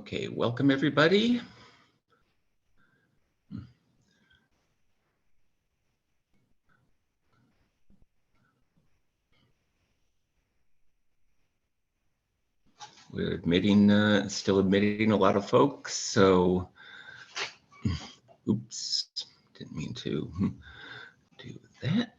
Okay, welcome everybody. We're still admitting a lot of folks, so, oops, didn't mean to do that.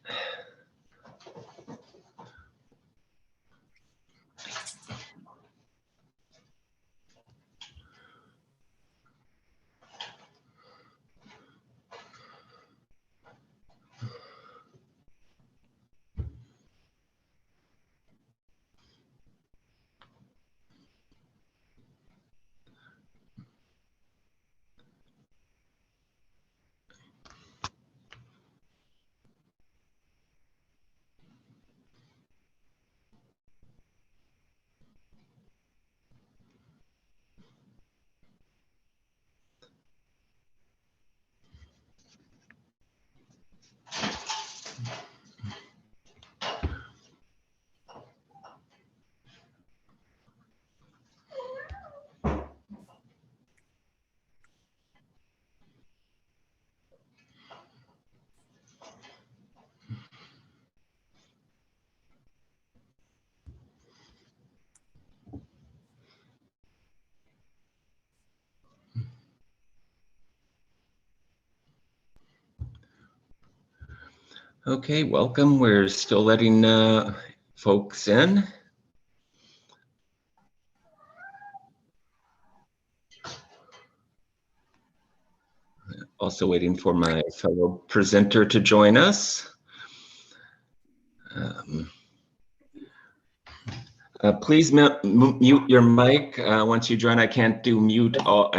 Okay, welcome. We're still letting folks in. Also waiting for my fellow presenter to join us. Please mute your mic once you join. I can't do mute all.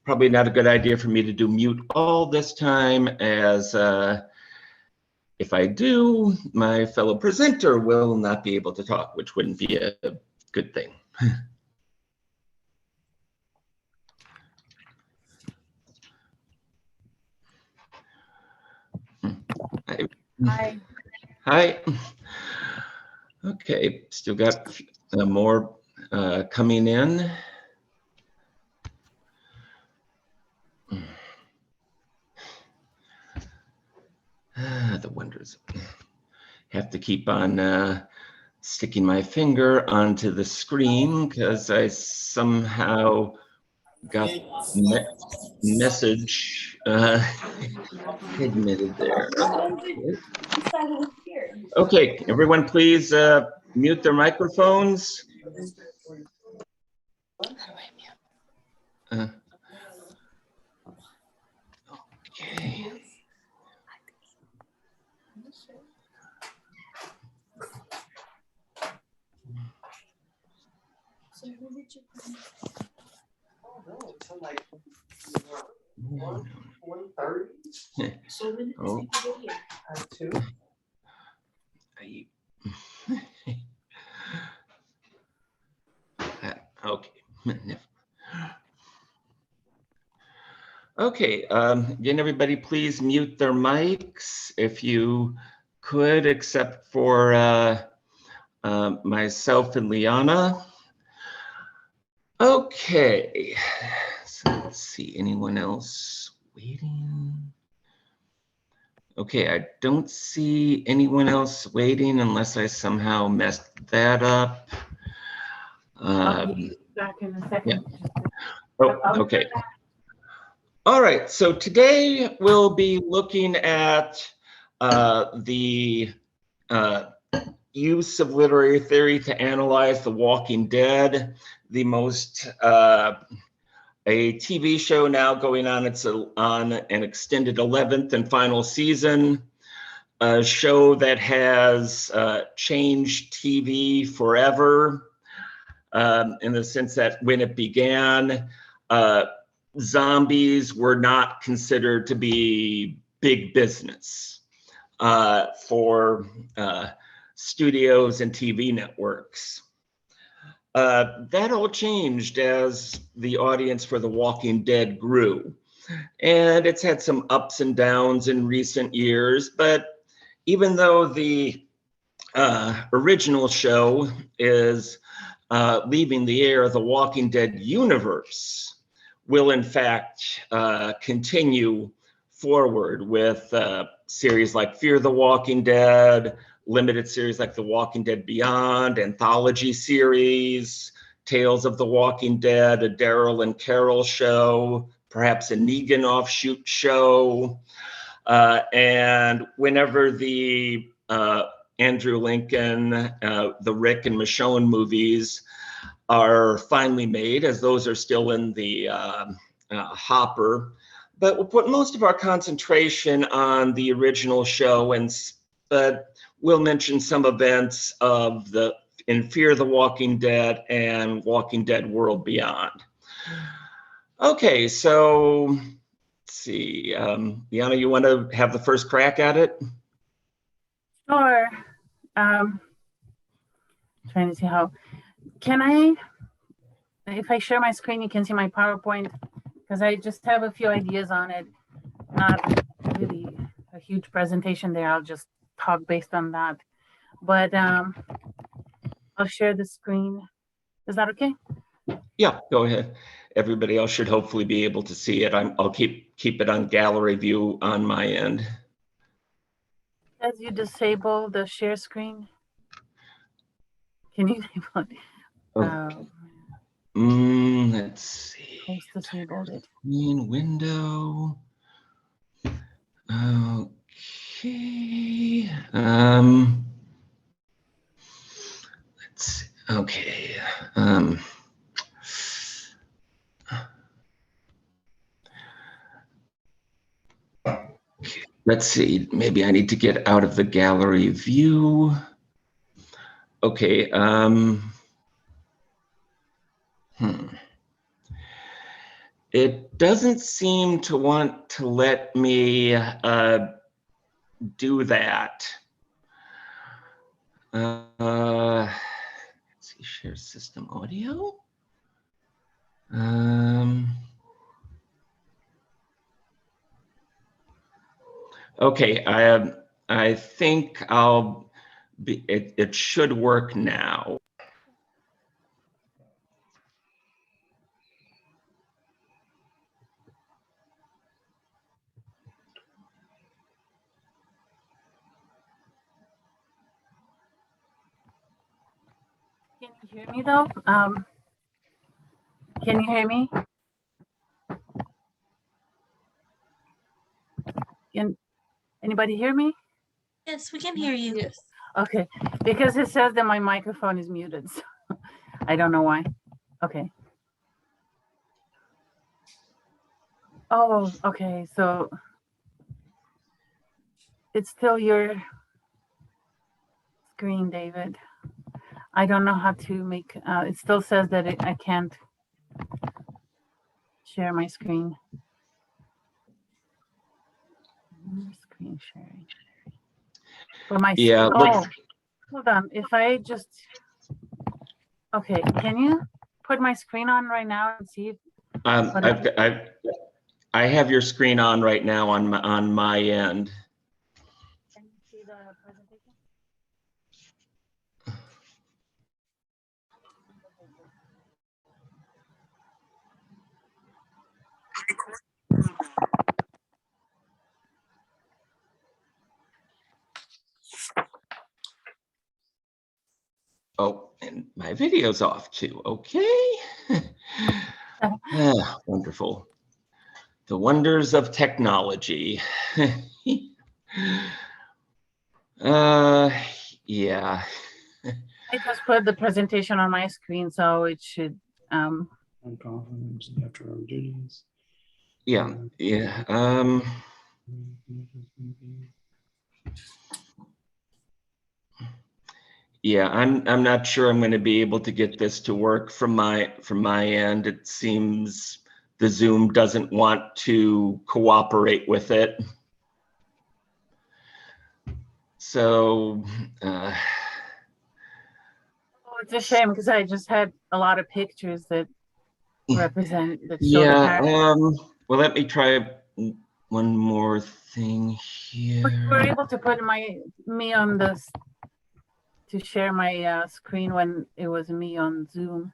Probably not a good idea for me to do mute all this time, as if I do, my fellow presenter will not be able to talk, which wouldn't be a good thing. Hi. Hi. Okay, still got more coming in. The wonders. Have to keep on sticking my finger onto the screen because I somehow got message admitted there. Okay, everyone please mute their microphones. Okay. So who did you find? Oh no, until like 1:30. So when did this people get here? At 2. Okay. Okay, again, everybody please mute their mics if you could, except for myself and Liana. Okay, so let's see, anyone else waiting? Okay, I don't see anyone else waiting unless I somehow messed that up. I'll be back in a second. Yeah. Oh, okay. All right, so today we'll be looking at the use of literary theory to analyze The Walking Dead, the most a TV show now going on. It's on an extended 11th and final season, a show that has changed TV forever, in the sense that when it began, zombies were not considered to be big business for studios and TV networks. That all changed as the audience for The Walking Dead grew. And it's had some ups and downs in recent years, but even though the original show is leaving the air, the Walking Dead universe will in fact continue forward with series like Fear the Walking Dead, limited series like The Walking Dead Beyond, anthology series, Tales of the Walking Dead, a Daryl and Carol show, perhaps a Negan offshoot show. And whenever the Andrew Lincoln, the Rick and Michonne movies are finally made, as those are still in the hopper, but we'll put most of our concentration on the original show, and we'll mention some events of in Fear the Walking Dead and Walking Dead World Beyond. Okay, so let's see. Liana, you want to have the first crack at it? Sure. Trying to see how. Can I, if I share my screen, you can see my PowerPoint, because I just have a few ideas on it. Not really a huge presentation there. I'll just talk based on that. But I'll share the screen. Is that okay? Yeah, go ahead. Everybody else should hopefully be able to see it. I'll keep it on gallery view on my end. As you disable the share screen, can you enable it? Let's see. Post disabled it. Screen window. Okay. Let's see. Okay. Let's see. Maybe I need to get out of the gallery view. Okay. It doesn't seem to want to let me do that. Let's see, share system audio. Okay, I think it should work now. Can you hear me though? Can you hear me? Can anybody hear me? Yes, we can hear you. Yes. Okay, because it says that my microphone is muted. So I don't know why. Okay. Oh, okay. So it's still your screen, David. I don't know how to make, it still says that I can't share my screen. Screen sharing. For my, Yeah. Hold on. If I just, okay, can you put my screen on right now and see if I have your screen on right now on my end. Can you see the presentation? Oh, and my video's off too. Okay. Wonderful. The wonders of technology. Yeah. I just put the presentation on my screen, so it should. Problems after our duties. Yeah. Yeah. Yeah, I'm not sure I'm going to be able to get this to work from my end. It seems the Zoom doesn't want to cooperate with it. So Oh, it's a shame because I just had a lot of pictures that represent that show the yeah, characters. well, let me try one more thing We here. were able to put me on this to share my screen when it was me on Zoom.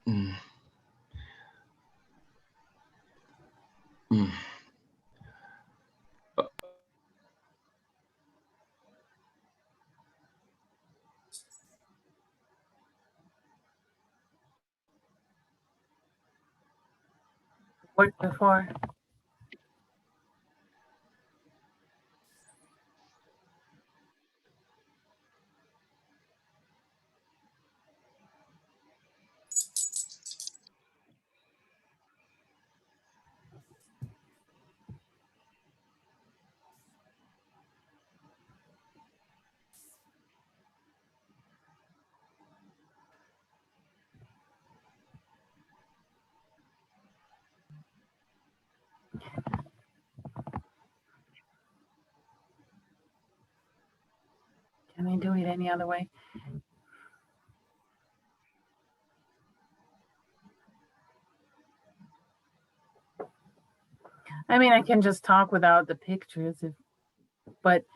Mm. Mm. Worked before. Can I do it any other way? I mean, I can just talk without the pictures, but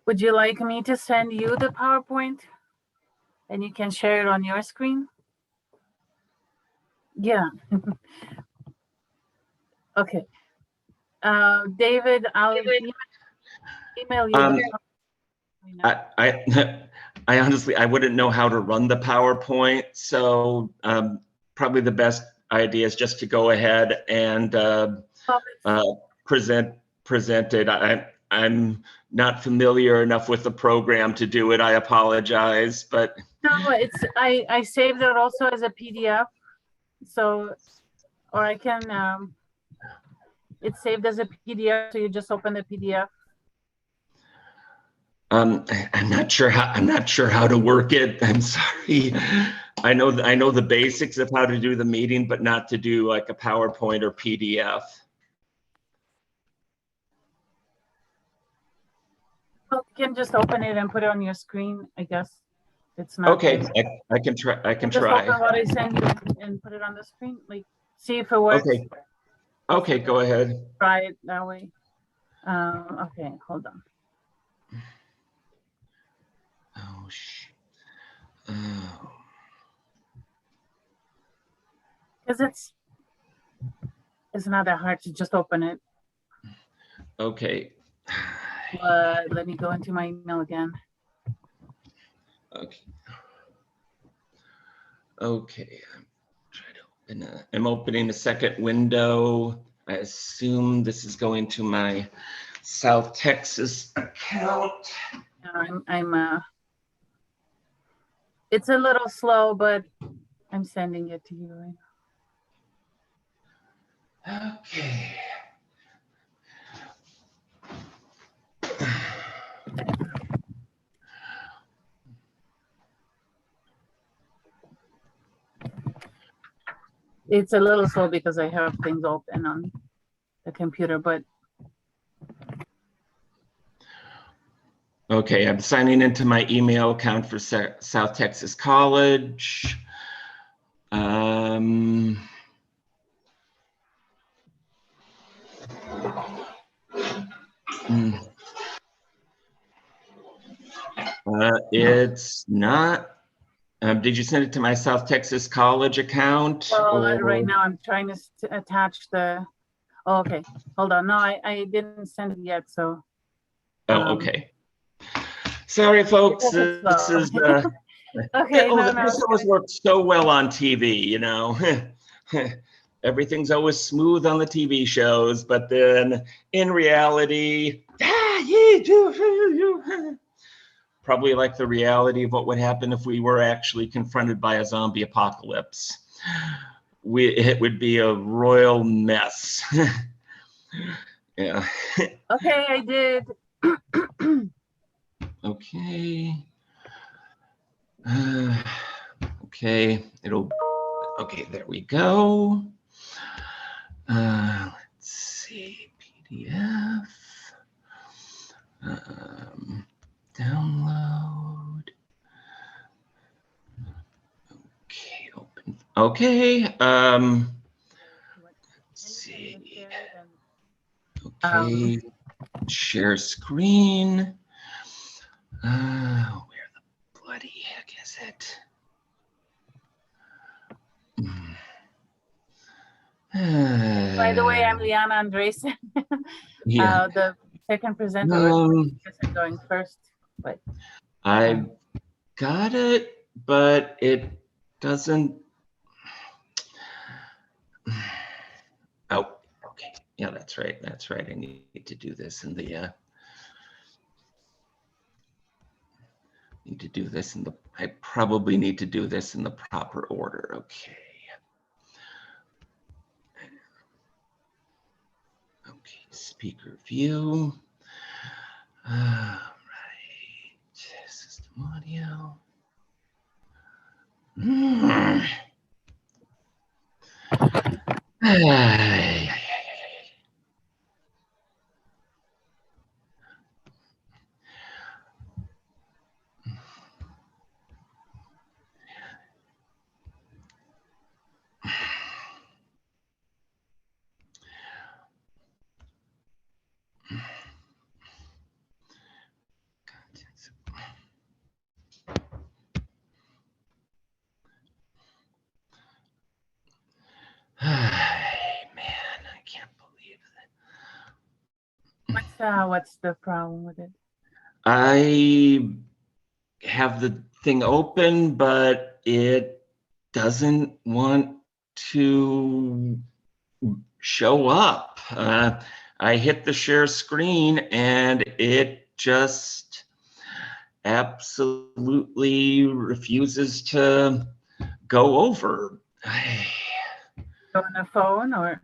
would you like me to send you the PowerPoint and you can share it on your screen? Yeah. Okay. David, I'll email you. Um, the PowerPoint. I honestly, I wouldn't know how to run the PowerPoint, so probably the best idea is just to go ahead and present it. I'm not familiar enough with the program to do it. I apologize, but No, I saved it also as a PDF, so, or I can, it's saved as a PDF, so you just open the PDF. I'm not sure how to work it. I'm sorry. I know the basics of how to do the meeting, but not to do like a PowerPoint or PDF. Well, you can just open it and put it on your screen, I guess. It's not. Okay, I can try. I can just try. open what I send you and put it on the screen. Like, see if it works. Okay. Okay, go ahead. Try it that way. Okay, hold on. Oh, oh. Because it's not that hard to just open it. Okay. Let me go into my email again. Okay. Okay. I'm opening a second window. I assume this is going to my South Texas account. It's a little slow, but I'm sending it to you right now. Okay. It's a little slow because I have things open on the computer, but. Okay, I'm signing into my email account for South Texas College. It's not. Did you send it to my South Texas College account? Well, right now I'm trying to attach the. Oh, okay, hold on. No, I didn't send it yet. So. Oh, okay. Sorry, folks. This is. Okay. This always works so well on TV. You know, everything's always smooth on the TV shows, but then in reality, probably like the reality of what would happen if we were actually confronted by a zombie apocalypse. It would be a royal mess. Yeah. Okay, I did. Okay. Okay, okay, there we go. Let's see, PDF. Download. Okay, open. Okay. Let's see. Okay. Share screen. Where the bloody heck is it? By the way, I'm Liana Andreasen. Yeah. The second presenter, or Um, I'm going first, but I got it, but it doesn't. Oh, okay. Yeah, that's right. That's right. I need to do this in the. Need to do this in the. I probably need to do this in the proper order. Okay. Okay. Speaker view. All right. System audio. Ay, man, I can't believe that. what's the problem with it? I have the thing open, but it doesn't want to show up. I hit the share screen and it just absolutely refuses to go over. On a phone or?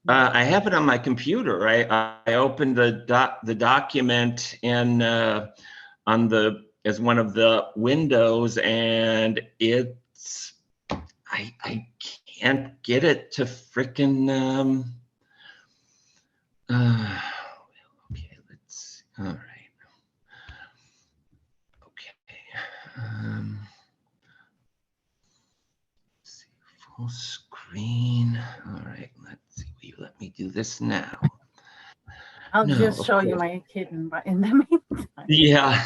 I have it on my computer. I opened the document in on the as one of the windows, and it's I can't get it to frickin' okay, let's all right. Okay. Let's see, full screen. All right, let's see. Will you let me do this now? I'll No, just of show you course. my kitten, but in the meantime. Yeah.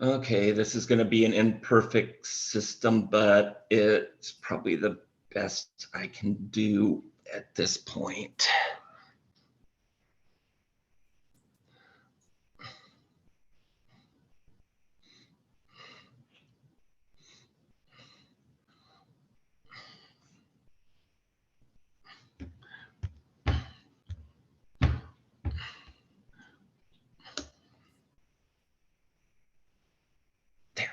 Okay, this is going to be an imperfect system, but it's probably the best I can do at this point. There.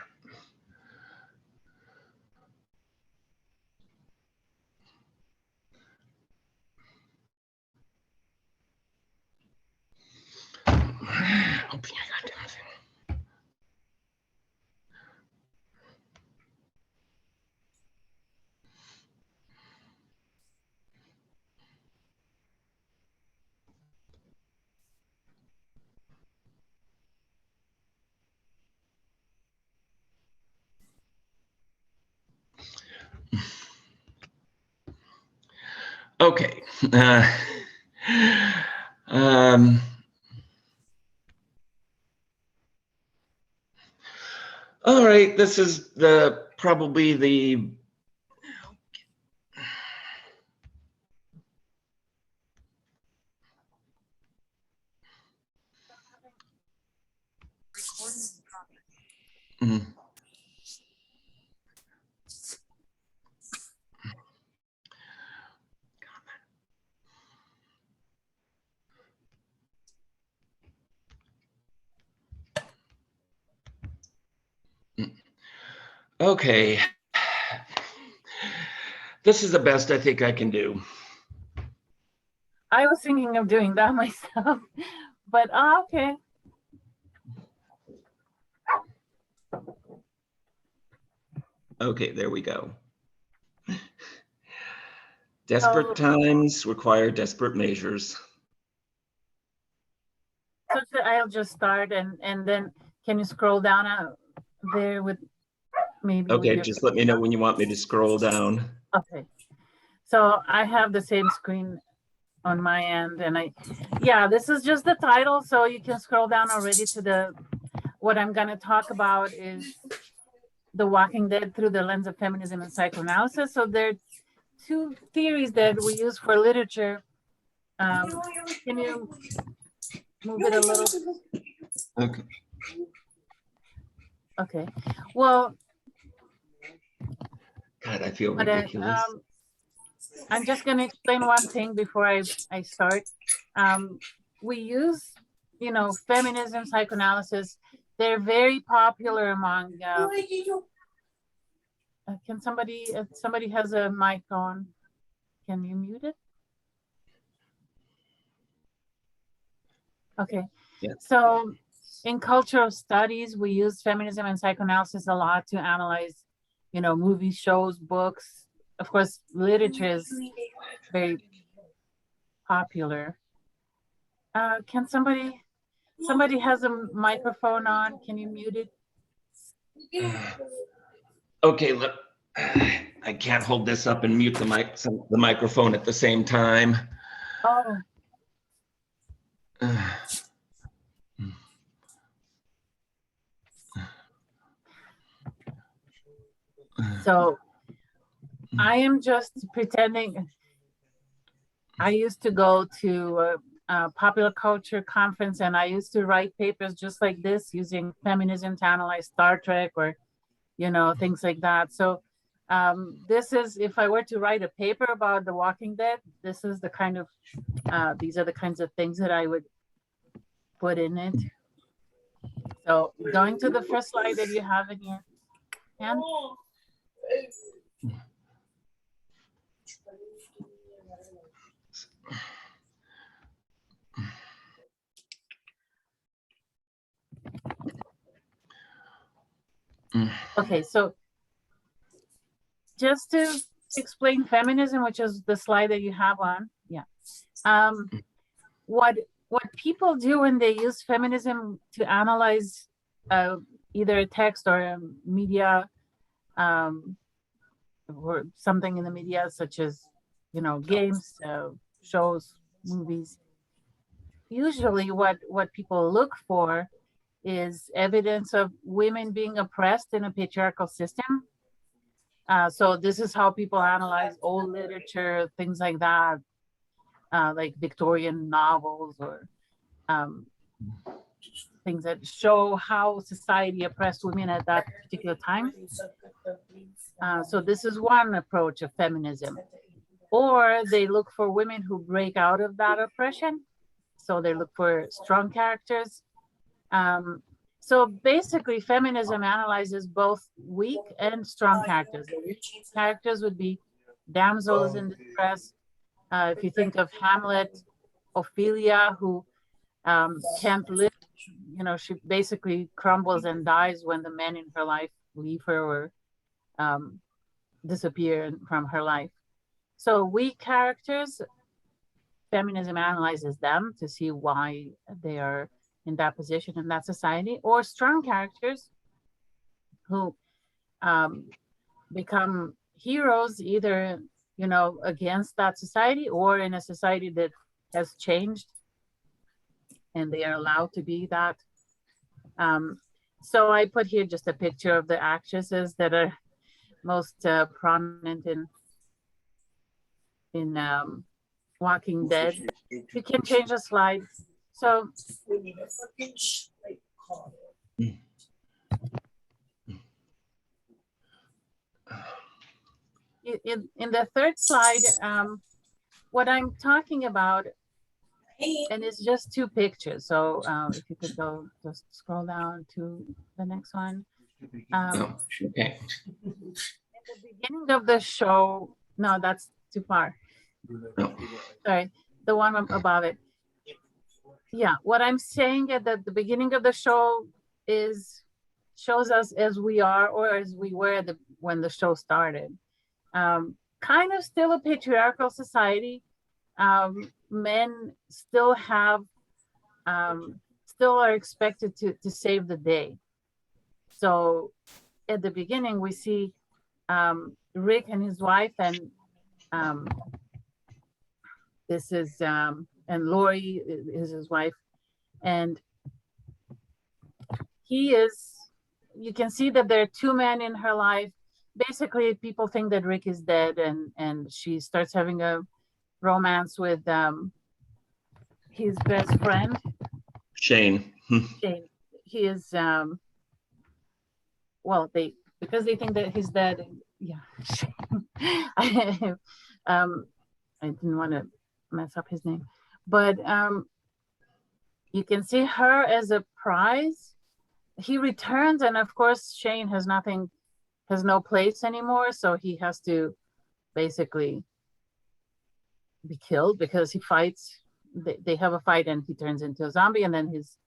Open your goddamn thing. Okay. Um, all right, this is the probably the mm. Okay. This is the best I think I can do. I was thinking of doing that myself, but okay. Okay, there we go. Desperate times require desperate measures. So I'll just start and then can you scroll down out there with maybe with Okay, your just let me know when you want me to scroll down. Okay. So I have the same screen on my end, and yeah, this is just the title, so you can scroll down already to what I'm going to talk about is The Walking Dead through the lens of feminism and psychoanalysis. So there are two theories that we use for literature. Can you move it a little? Okay. Okay. Well, God, I feel but, ridiculous. I'm just going to explain one thing before I start. We use, feminism, psychoanalysis. They're very popular among. Can somebody has a mic on? Can you mute it? Okay. Yeah. So in cultural studies, we use feminism and psychoanalysis a lot to analyze, movies, shows, books. Of course, literature is very popular. Can somebody has a microphone on? Can you mute it? Okay, look, I can't hold this up and mute the microphone at the same time. Oh, so I am just pretending. I used to go to a popular culture conference, and I used to write papers just like this using feminism to analyze Star Trek or, things like that. So this is, if I were to write a paper about The Walking Dead, this is the kind of, these are the kinds of things that I would put in it. So going to the first slide that you have in your hand. Okay, so just to explain feminism, which is the slide that you have on, yeah. What people do when they use feminism to analyze either a text or a media, or something in the media, such as games, shows, movies. Usually, what people look for is evidence of women being oppressed in a patriarchal system. So this is how people analyze old literature, things like that, like Victorian novels or things that show how society oppressed women at that particular time. So this is one approach of feminism. Or they look for women who break out of that oppression. So they look for strong characters. So basically, feminism analyzes both weak and strong characters. Characters would be damsels in distress. If you think of Hamlet, Ophelia, who can't live, she basically crumbles and dies when the men in her life leave her or disappear from her life. So weak characters, feminism analyzes them to see why they are in that position in that society, or strong characters who become heroes either against that society or in a society that has changed and they are allowed to be that. So I put here just a picture of the actresses that are most prominent in Walking Dead. You can change the slide. So in the third slide, what I'm talking about, and it's just two pictures. So if you could go, just scroll down to the next one. Okay. At the beginning of the show, no, that's too far. No. Sorry, the one above it. Yeah, what I'm saying at the beginning of the show shows us as we are or as we were when the show started. Kind of still a patriarchal society. Men still are expected to save the day. So at the beginning, we see Rick and his wife, and this is and Lori is his wife, and you can see that there are two men in her life. Basically, people think that Rick is dead, and she starts having a romance with his best friend, Shane. Shane. He is well, because they think that he's dead. Yeah, I didn't want to mess up his name, but you can see her as a prize. He returns, and of course Shane has no place anymore, so he has to basically be killed because he fights. They have a fight, and he turns into a zombie, and then he's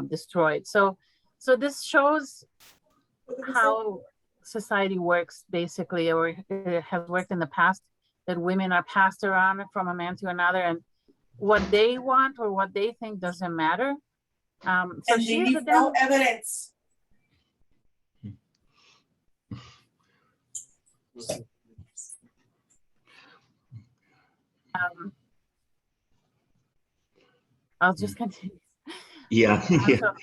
destroyed. So this shows how society works, basically, or it has worked in the past, that women are passed around from a man to another, and what they want or what they think doesn't matter. So And they she's leave no evidence. I'll just continue. Yeah. Yeah. So,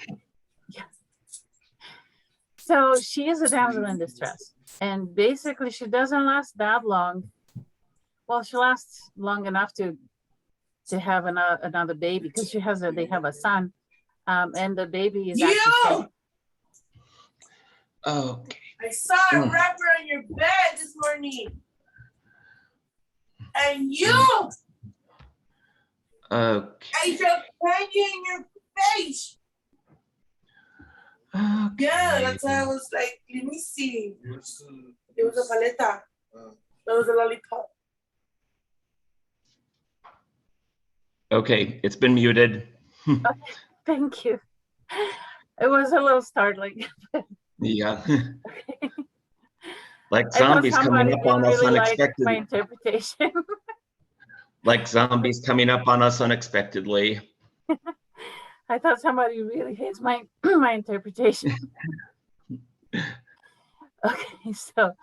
yes. So she is a damsel in distress, and basically she doesn't last that long. Well, she lasts long enough to have another baby, because they have a son, and the baby is actually. Okay. I saw a wrapper on your bed this morning. And you Okay. ate your candy in your face. Yeah, that's why I was like, let me see. It was a paleta. It was a lollipop. Okay, it's been muted. Okay, thank you. It was a little startling. Yeah. Okay. Like I thought zombies coming somebody up on didn't us really like unexpectedly. my interpretation. Like zombies coming up on us unexpectedly. I thought somebody really hates my my interpretation. Okay, so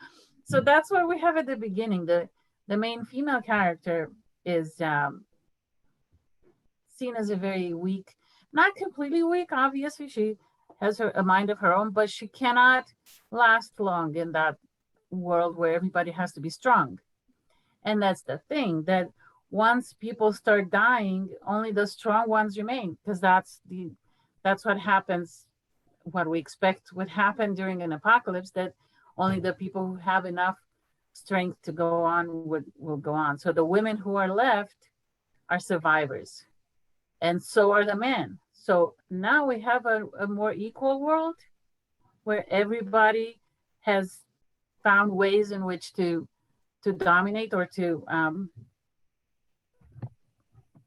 that's what we have at the beginning. The main female character is seen as a very weak, not completely weak. Obviously, she has a mind of her own, but she cannot last long in that world where everybody has to be strong. And that's the thing, that once people start dying, only the strong ones remain, because that's what happens, what we expect would happen during an apocalypse, that only the people who have enough strength to go on will go on. So the women who are left are survivors, and so are the men. So now we have a more equal world where everybody has found ways in which to dominate or to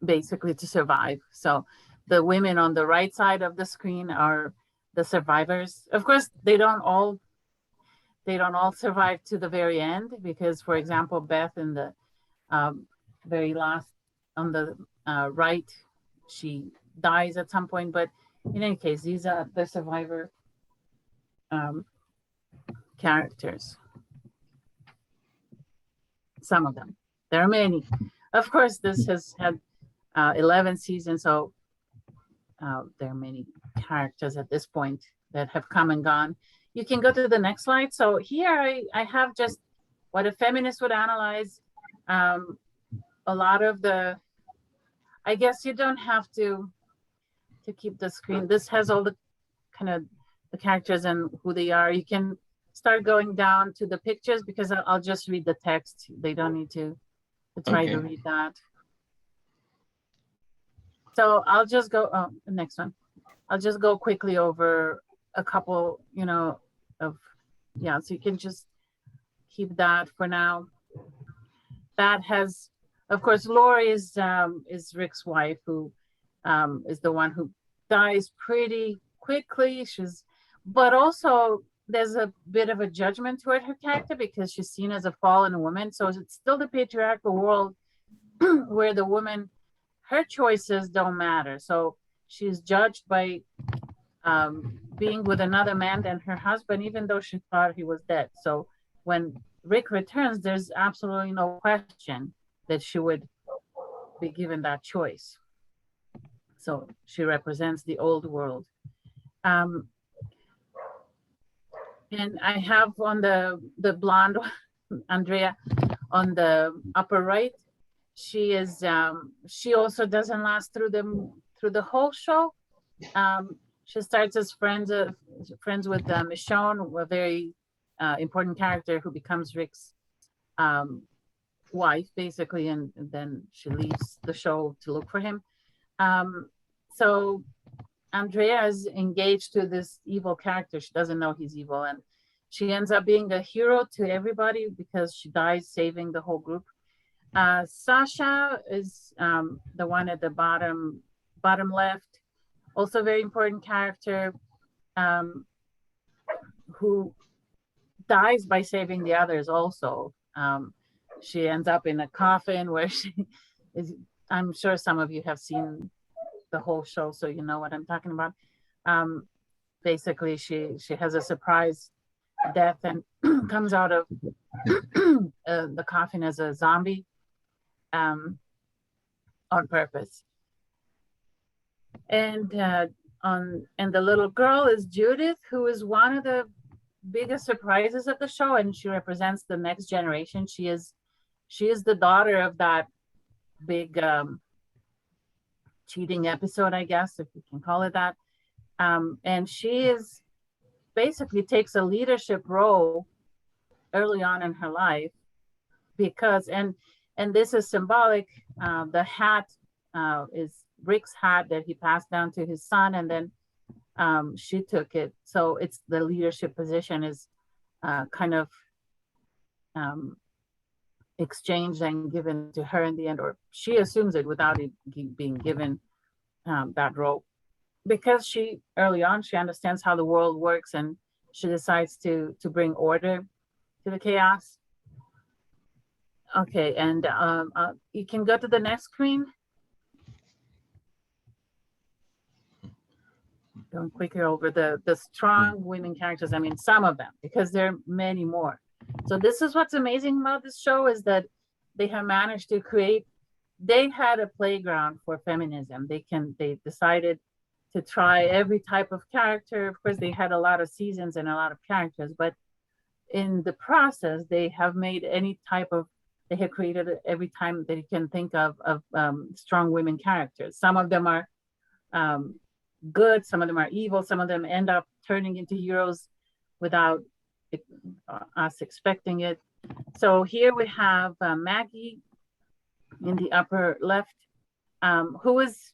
basically to survive. So the women on the right side of the screen are the survivors. Of course, they don't all survive to the very end, because, for example, Beth in the very last on the right, she dies at some point. But in any case, these are the survivor characters. Some of them. There are many. Of course, this has had 11 seasons, so there are many characters at this point that have come and gone. You can go to the next slide. So here I have just what a feminist would analyze. A lot of the, I guess you don't have to keep the screen. This has all the kind of the characters and who they are. You can start going down to the pictures, because I'll just read the text. They don't need to try to read that. So I'll just go, the next one. I'll just go quickly over a couple, so you can just keep that for now. That has, of course, Lori is Rick's wife, who is the one who dies pretty quickly. But also there's a bit of a judgment toward her character, because she's seen as a fallen woman. So it's still the patriarchal world where the woman, her choices don't matter. So she's judged by being with another man than her husband, even though she thought he was dead. So when Rick returns, there's absolutely no question that she would be given that choice. So she represents the old world. And I have on the blonde Andrea on the upper right. She is she also doesn't last through the whole show. She starts as friends with Michonne, a very important character who becomes Rick's wife, basically, and then she leaves the show to look for him. So Andrea is engaged to this evil character. She doesn't know he's evil, and she ends up being a hero to everybody because she dies saving the whole group. Sasha is the one at the bottom left, also a very important character, who dies by saving the others also. She ends up in a coffin where she is, I'm sure some of you have seen the whole show, so you know what I'm talking about. Basically, she has a surprise death and comes out of the coffin as a zombie on purpose. And the little girl is Judith, who is one of the biggest surprises of the show, and she represents the next generation. She is the daughter of that big cheating episode, I guess, if you can call it that. And she is basically takes a leadership role early on in her life because, and this is symbolic. The hat is Rick's hat that he passed down to his son, and then she took it. So it's the leadership position is kind of exchanged and given to her in the end, or she assumes it without it being given that role. Because she early on she understands how the world works, and she decides to bring order to the chaos. Okay, and you can go to the next screen. Going quicker over the strong women characters. I mean, some of them, because there are many more. So this is what's amazing about this show, is that they have managed to create. They had a playground for feminism. They decided to try every type of character. Of course, they had a lot of seasons and a lot of characters, but in the process, they have made any type of. They have created every time that you can think of strong women characters. Some of them are good, some of them are evil, some of them end up turning into heroes without us expecting it. So here we have Maggie in the upper left, who is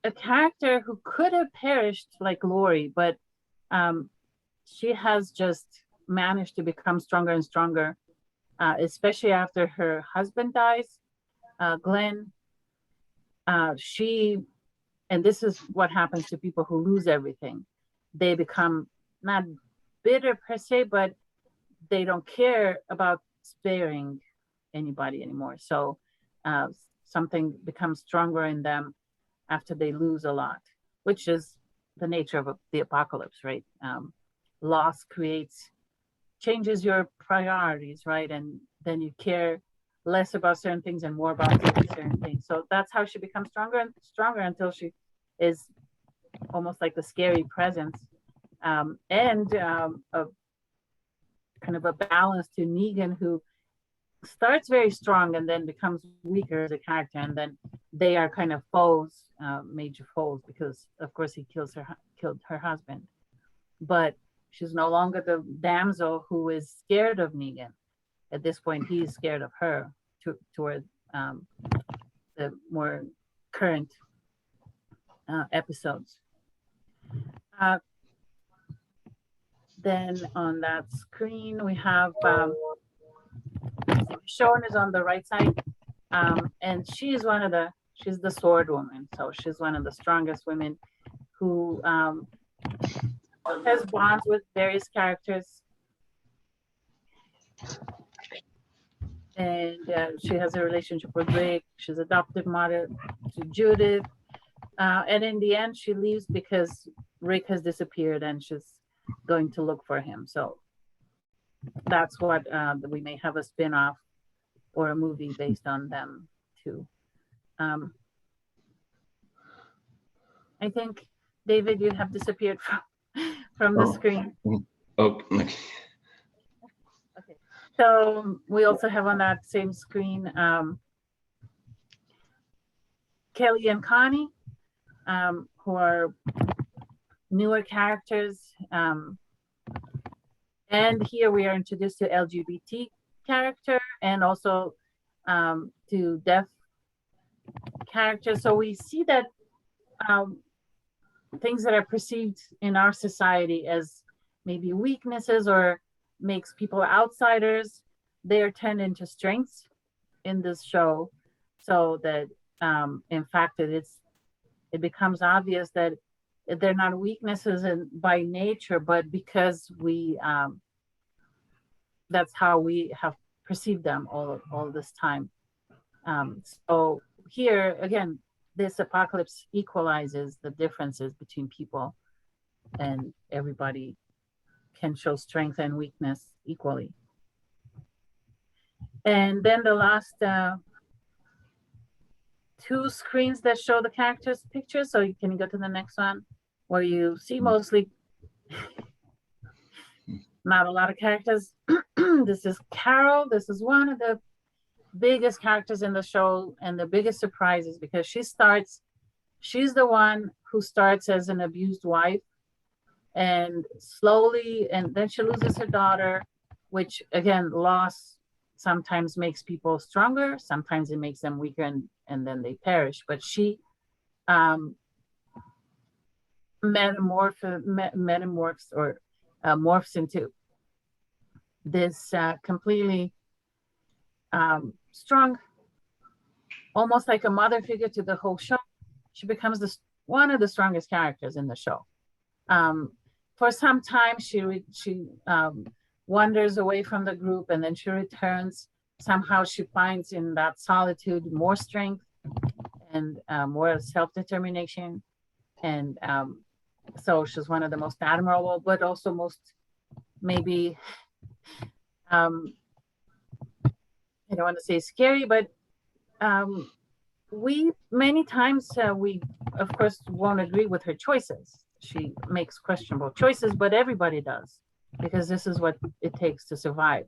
a character who could have perished like Lori, but she has just managed to become stronger and stronger, especially after her husband dies, Glenn. And this is what happens to people who lose everything. They become not bitter per se, but they don't care about sparing anybody anymore. So something becomes stronger in them after they lose a lot, which is the nature of the apocalypse, right? Loss changes your priorities, right? And then you care less about certain things and more about certain things. So that's how she becomes stronger and stronger until she is almost like the scary presence, and a kind of a balance to Negan, who starts very strong and then becomes weaker as a character, and then they are kind of foes, major foes, because of course he killed her husband. But she's no longer the damsel who is scared of Negan. At this point, he's scared of her toward the more current episodes. Then on that screen, we have Michonne is on the right side, and she's the sword woman. So she's one of the strongest women who has bonds with various characters. And she has a relationship with Rick. She's adopted mother to Judith. And in the end, she leaves because Rick has disappeared and she's going to look for him. So that's what we may have a spin-off or a movie based on them too. I think, David, you have disappeared from the screen. Okay. Okay. So we also have on that same screen Kelly and Connie, who are newer characters. And here we are introduced to LGBT character and also to deaf characters. So we see that things that are perceived in our society as maybe weaknesses or makes people outsiders, they are turned into strengths in this show, so that in fact it becomes obvious that they're not weaknesses by nature, but because we that's how we have perceived them all this time. So here again, this apocalypse equalizes the differences between people, and everybody can show strength and weakness equally. And then the last two screens that show the characters' pictures. So you can go to the next one, where you see mostly not a lot of characters. This is Carol. This is one of the biggest characters in the show and the biggest surprises, because she's the one who starts as an abused wife, and slowly, and then she loses her daughter, which again, loss sometimes makes people stronger, sometimes it makes them weaker, and then they perish. But she morphs into this completely strong, almost like a mother figure to the whole show. She becomes one of the strongest characters in the show. For some time, she wanders away from the group, and then she returns. Somehow she finds in that solitude more strength and more self-determination. And so she's one of the most admirable, but also most maybe, I don't want to say scary, but we many times we of course won't agree with her choices. She makes questionable choices, but everybody does, because this is what it takes to survive.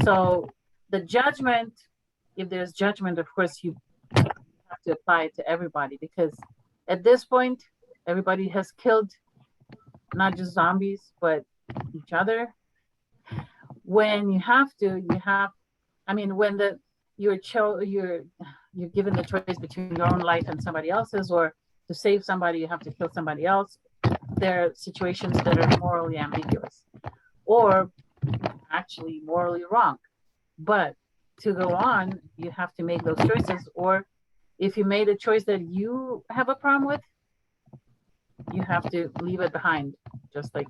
So the judgment, if there's judgment, of course you have to apply it to everybody, because at this point everybody has killed not just zombies but each other. When you have to, when you're given the choice between your own life and somebody else's, or to save somebody you have to kill somebody else. There are situations that are morally ambiguous or actually morally wrong, but to go on you have to make those choices. Or if you made a choice that you have a problem with, you have to leave it behind, just like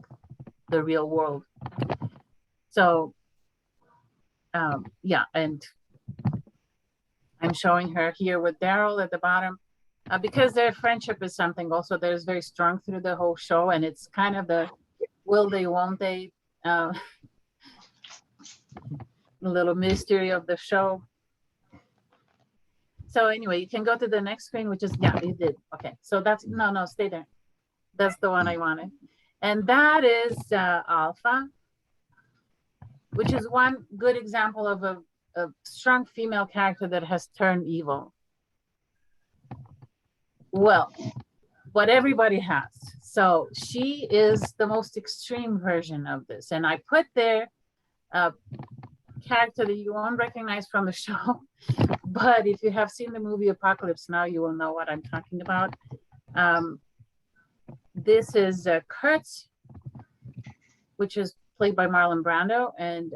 the real world. So and I'm showing her here with Daryl at the bottom, because their friendship is something also that is very strong through the whole show, and it's kind of the will they, won't they, little mystery of the show. So anyway, you can go to the next screen, which is, you did. Okay, so that's, no, stay there. That's the one I wanted. And that is Alpha, which is one good example of a strong female character that has turned evil. Well, what everybody has. So she is the most extreme version of this. And I put there a character that you won't recognize from the show, but if you have seen the movie Apocalypse Now, you will know what I'm talking about. This is Kurtz, which is played by Marlon Brando. And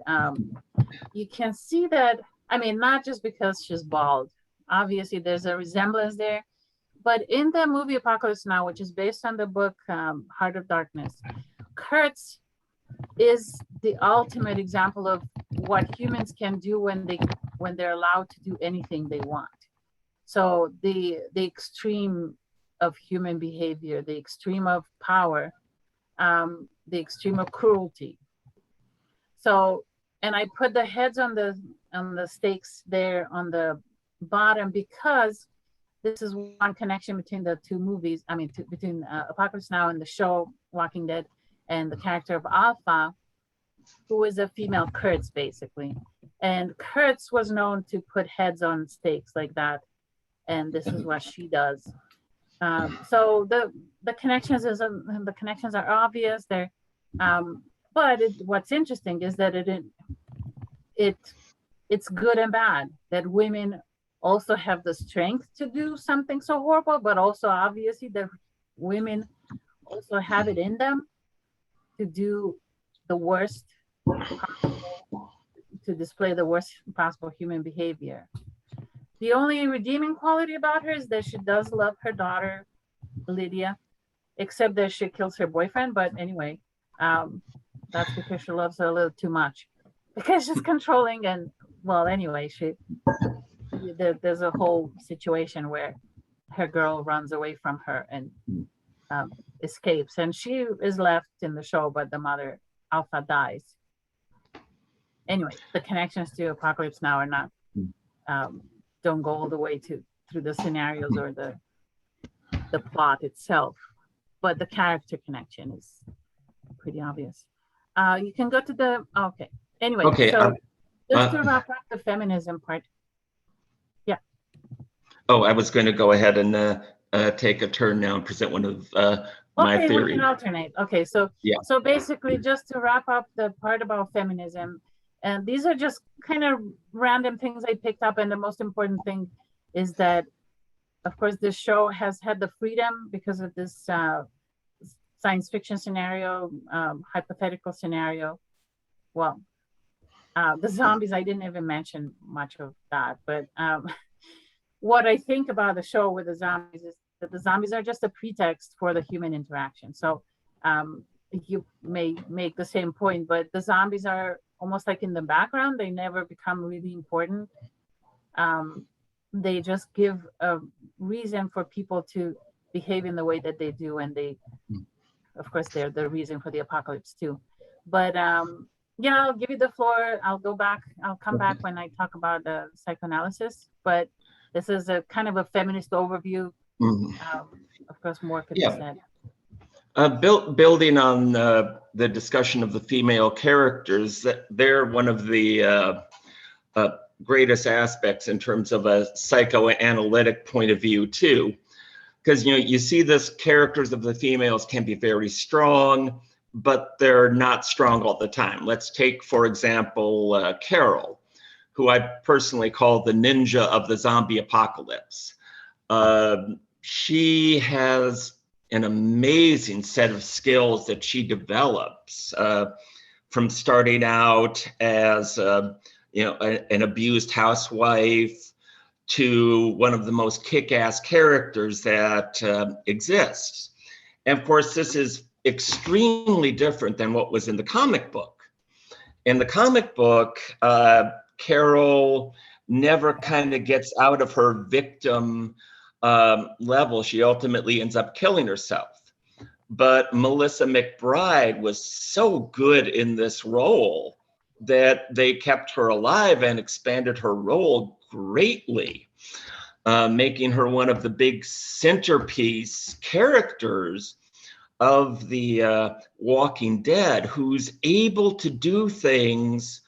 you can see that, not just because she's bald, obviously there's a resemblance there, but in the movie Apocalypse Now, which is based on the book Heart of Darkness, Kurtz is the ultimate example of what humans can do when they're allowed to do anything they want. So the extreme of human behavior, the extreme of power, the extreme of cruelty. So, and I put the heads on the stakes there on the bottom because this is one connection between the two movies. I mean, between Apocalypse Now and the show Walking Dead, and the character of Alpha, who is a female Kurtz, basically. And Kurtz was known to put heads on stakes like that, and this is what she does. So the connections are obvious there, but what's interesting is that it's good and bad that women also have the strength to do something so horrible, but also obviously that women also have it in them to do the worst possible, to display the worst possible human behavior. The only redeeming quality about her is that she does love her daughter, Lydia, except that she kills her boyfriend. But anyway, that's because she loves her a little too much, because she's controlling. And well, anyway, there's a whole situation where her girl runs away from her and escapes, and she is left in the show, but the mother, Alpha, dies. Anyway, the connections to Apocalypse Now are not don't go all the way through the scenarios or the plot itself, but the character connection is pretty obvious. You can go to the okay. Anyway, Okay, so just to wrap up the feminism part. Yeah. Oh, I was going to go ahead and take a turn now and present one of my Okay, theory. we can alternate. Okay, so Yeah. So basically, just to wrap up the part about feminism, and these are just kind of random things I picked up, and the most important thing is that, of course, this show has had the freedom because of this science fiction scenario, hypothetical scenario. Well, the zombies, I didn't even mention much of that, but what I think about the show with the zombies is that the zombies are just a pretext for the human interaction. So you may make the same point, but the zombies are almost like in the background. They never become really important. They just give a reason for people to behave in the way that they do. And they, of course, they're the reason for the apocalypse too. But yeah, I'll give you the floor. I'll come back when I talk about the psychoanalysis, but this is a kind of a feminist overview. Of course, more could be said. Building on the discussion of the female characters, they're one of the greatest aspects in terms of a psychoanalytic point of view too, because you see this characters of the females can be very strong, but they're not strong all the time. Let's take, for example, Carol, who I personally call the ninja of the zombie apocalypse. She has an amazing set of skills that she develops from starting out as an abused housewife to one of the most kick-ass characters that exists. And of course, this is extremely different than what was in the comic book. In the comic book, Carol never kind of gets out of her victim level. She ultimately ends up killing herself. But Melissa McBride was so good in this role that they kept her alive and expanded her role greatly, making her one of the big centerpiece characters of the Walking Dead, who's able to do things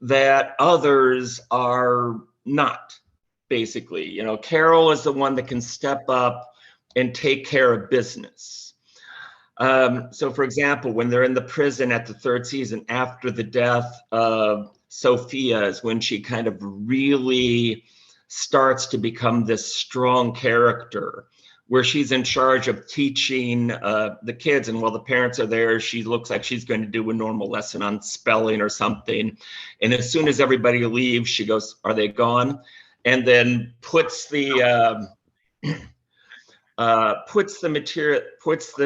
that others are not, basically. Carol is the one that can step up and take care of business. So for example, when they're in the prison at the third season, after the death of Sophia, is when she kind of really starts to become this strong character, where she's in charge of teaching the kids. And while the parents are there, she looks like she's going to do a normal lesson on spelling or something. And as soon as everybody leaves, she goes, "Are they gone?" And then puts the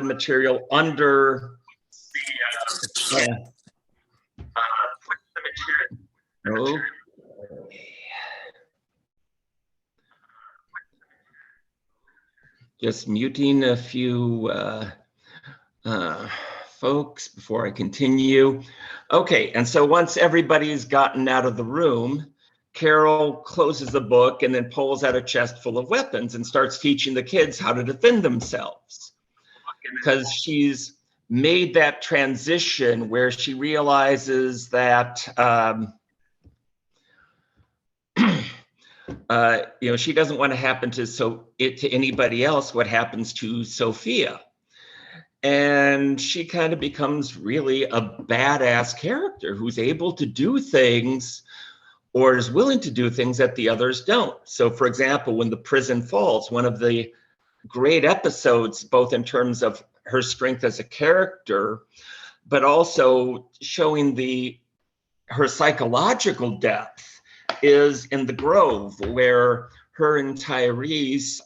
material under Just muting a few folks before I continue. Okay, and so once everybody's gotten out of the room, Carol closes the book and then pulls out a chest full of weapons and starts teaching the kids how to defend themselves. Because she's made that transition where she realizes that she doesn't want to happen to anybody else what happens to Sophia. And she kind of becomes really a badass character who's able to do things or is willing to do things that the others don't. So for example, when the prison falls, one of the great episodes, both in terms of her strength as a character, but also showing her psychological depth, is in the Grove, where her and Tyrese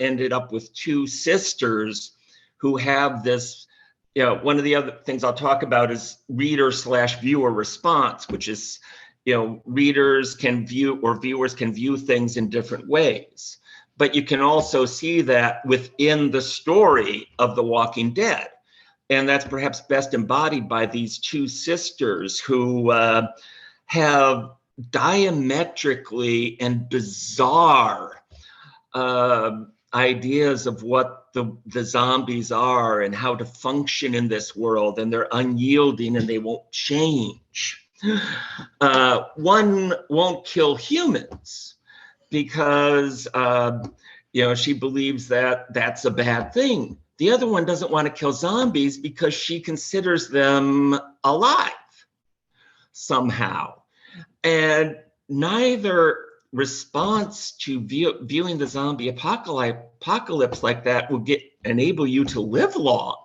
ended up with two sisters who have this, one of the other things I'll talk about is reader/viewer response, which is, readers can view or viewers can view things in different ways. But you can also see that within the story of The Walking Dead. And that's perhaps best embodied by these two sisters who have diametrically and bizarre ideas of what the zombies are and how to function in this world, and they're unyielding and they won't change. One won't kill humans because she believes that that's a bad thing. The other one doesn't want to kill zombies because she considers them alive somehow. And neither response to viewing the zombie apocalypse like that will enable you to live long.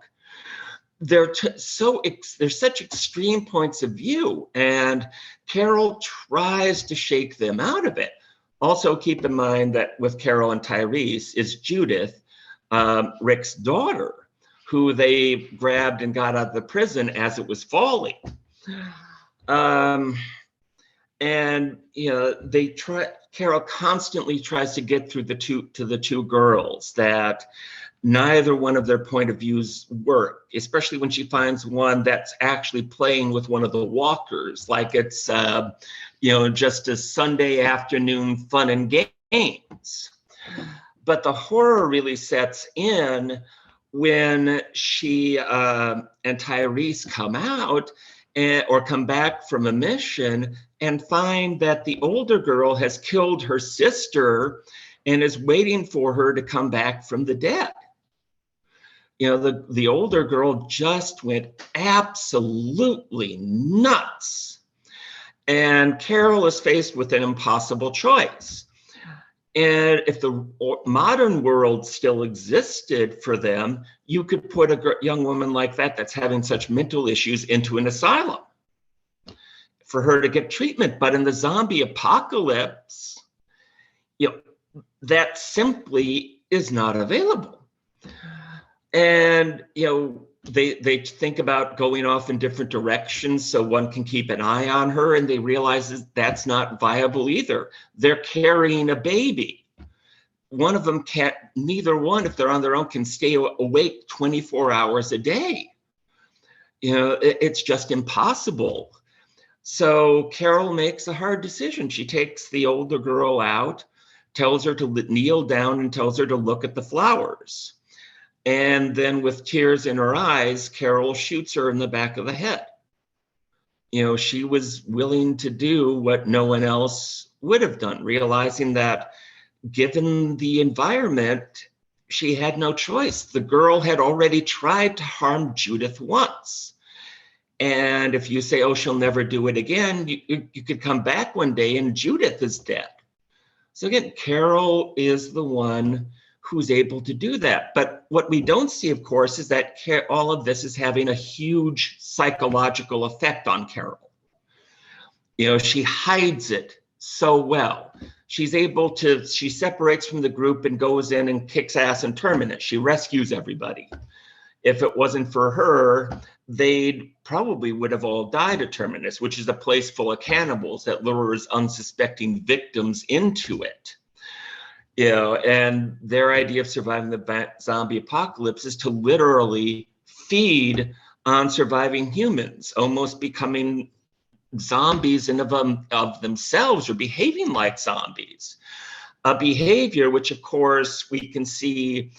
There's such extreme points of view, and Carol tries to shake them out of it. Also keep in mind that with Carol and Tyrese is Judith, Rick's daughter, who they grabbed and got out of the prison as it was falling. Carol constantly tries to get through to the two girls that neither one of their point of views work, especially when she finds one that's actually playing with one of the walkers, like it's just a Sunday afternoon fun and games. But the horror really sets in when she and Tyrese come out or come back from a mission and find that the older girl has killed her sister and is waiting for her to come back from the dead. The older girl just went absolutely nuts. And Carol is faced with an impossible choice. And if the modern world still existed for them, you could put a young woman like that's having such mental issues into an asylum for her to get treatment. But in the zombie apocalypse, that simply is not available. And, they think about going off in different directions so one can keep an eye on her, and they realize that's not viable either. They're carrying a baby. One of them neither one, if they're on their own, can stay awake 24 hours a day. It's just impossible. So Carol makes a hard decision. She takes the older girl out, tells her to kneel down and tells her to look at the flowers. And then with tears in her eyes, Carol shoots her in the back of the head. She was willing to do what no one else would have done, realizing that given the environment, she had no choice. The girl had already tried to harm Judith once. And if you say, oh, she'll never do it again, you could come back one day and Judith is dead. So again, Carol is the one who's able to do that. But what we don't see, of course, is that all of this is having a huge psychological effect on Carol. She hides it so well. She separates from the group and goes in and kicks ass in Terminus. She rescues everybody. If it wasn't for her, they probably would have all died at Terminus, which is a place full of cannibals that lures unsuspecting victims into it. You know, and their idea of surviving the zombie apocalypse is to literally feed on surviving humans, almost becoming zombies in of themselves or behaving like zombies. A behavior which, of course, we can see,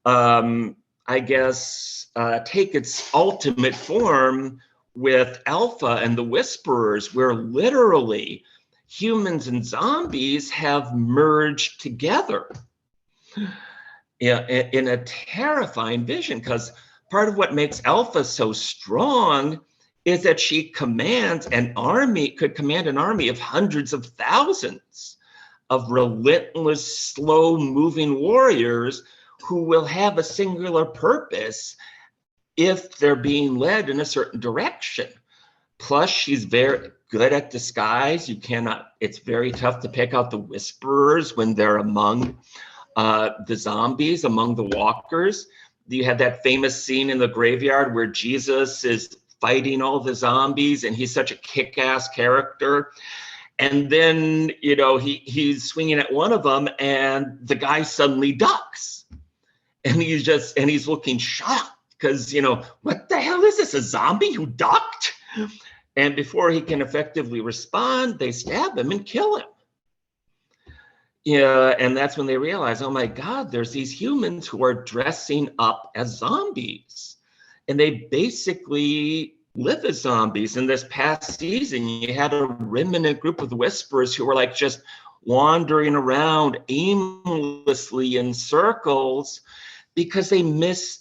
I guess, take its ultimate form with Alpha and the Whisperers, where literally humans and zombies have merged together in a terrifying vision, because part of what makes Alpha so strong is that she commands could command an army of hundreds of thousands of relentless, slow-moving warriors who will have a singular purpose if they're being led in a certain direction. Plus, she's very good at disguise. It's very tough to pick out the Whisperers when they're among the zombies, among the walkers. You had that famous scene in the graveyard where Jesus is fighting all the zombies, and he's such a kick-ass character. And then, you know, he's swinging at one of them, and the guy suddenly ducks, and he's looking shocked because, you know, what the hell is this? A zombie who ducked? And before he can effectively respond, they stab him and kill him. Yeah, and that's when they realize, oh my God, there's these humans who are dressing up as zombies. And they basically live as zombies. In this past season, you had a remnant group of the Whisperers who were like just wandering around aimlessly in circles because they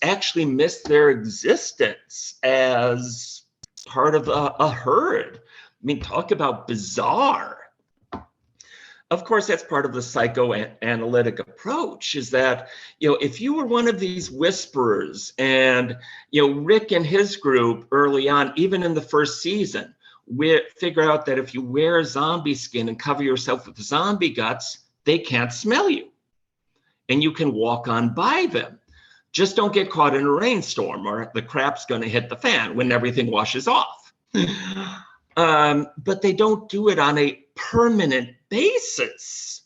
actually miss their existence as part of a herd. I mean, talk about bizarre. Of course, that's part of the psychoanalytic approach, is that, you know, if you were one of these Whisperers, and, you know, Rick and his group early on, even in the first season, we figure out that if you wear a zombie skin and cover yourself with zombie guts, they can't smell you and you can walk on by them. Just don't get caught in a rainstorm or the crap's going to hit the fan when everything washes off. But they don't do it on a permanent basis.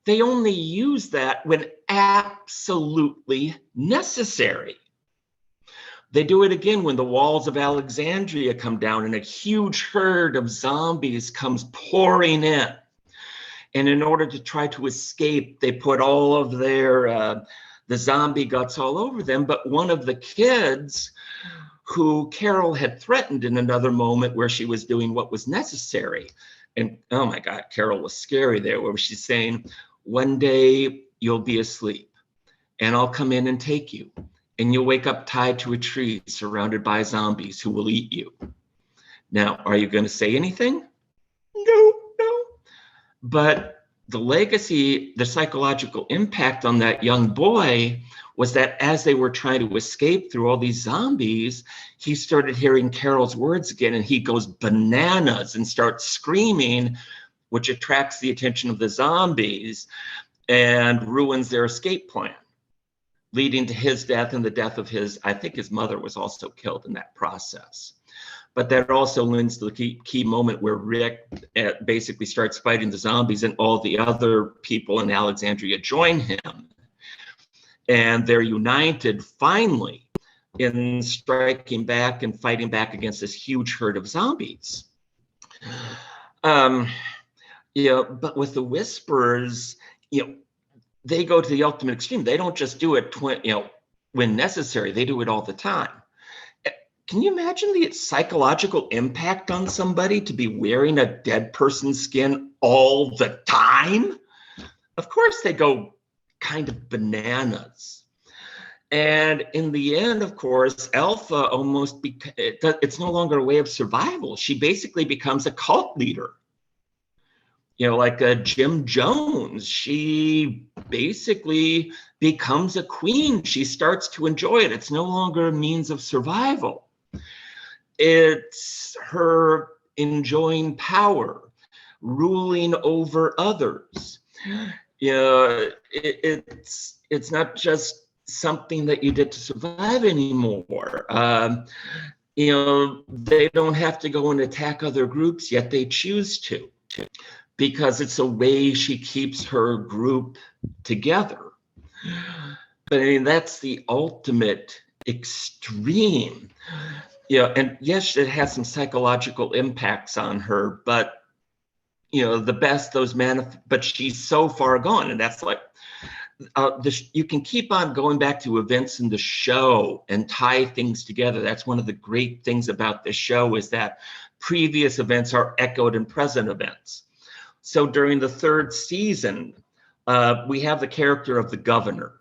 They only use that when absolutely necessary. They do it again when the walls of Alexandria come down and a huge herd of zombies comes pouring in. And in order to try to escape, they put all of their the zombie guts all over them. But one of the kids who Carol had threatened in another moment where she was doing what was necessary. And oh my God, Carol was scary there, where she's saying, one day you'll be asleep and I'll come in and take you. And you'll wake up tied to a tree surrounded by zombies who will eat you. Now, are you going to say anything? No. But the legacy, the psychological impact on that young boy was that as they were trying to escape through all these zombies, he started hearing Carol's words again, and he goes bananas and starts screaming, which attracts the attention of the zombies and ruins their escape plan, leading to his death and the death of I think his mother was also killed in that process. But that also leads to the key moment where Rick basically starts fighting the zombies and all the other people in Alexandria join him. And they're united finally in striking back and fighting back against this huge herd of zombies. But with the Whisperers, they go to the ultimate extreme. They don't just do it, when necessary. They do it all the time. Can you imagine the psychological impact on somebody to be wearing a dead person's skin all the time? Of course, they go kind of bananas. And in the end, of course, Alpha it's no longer a way of survival. She basically becomes a cult leader. Like a Jim Jones, she basically becomes a queen. She starts to enjoy it. It's no longer a means of survival. It's her enjoying power, ruling over others. It's not just something that you did to survive anymore. They don't have to go and attack other groups, yet they choose to. because it's a way she keeps her group together. But I mean, that's the ultimate extreme. And yes, it has some psychological impacts on her, but the best but she's so far gone, and that's like you can keep on going back to events in the show and tie things together. That's one of the great things about this show, is that previous events are echoed in present events. So during the third season, we have the character of the governor,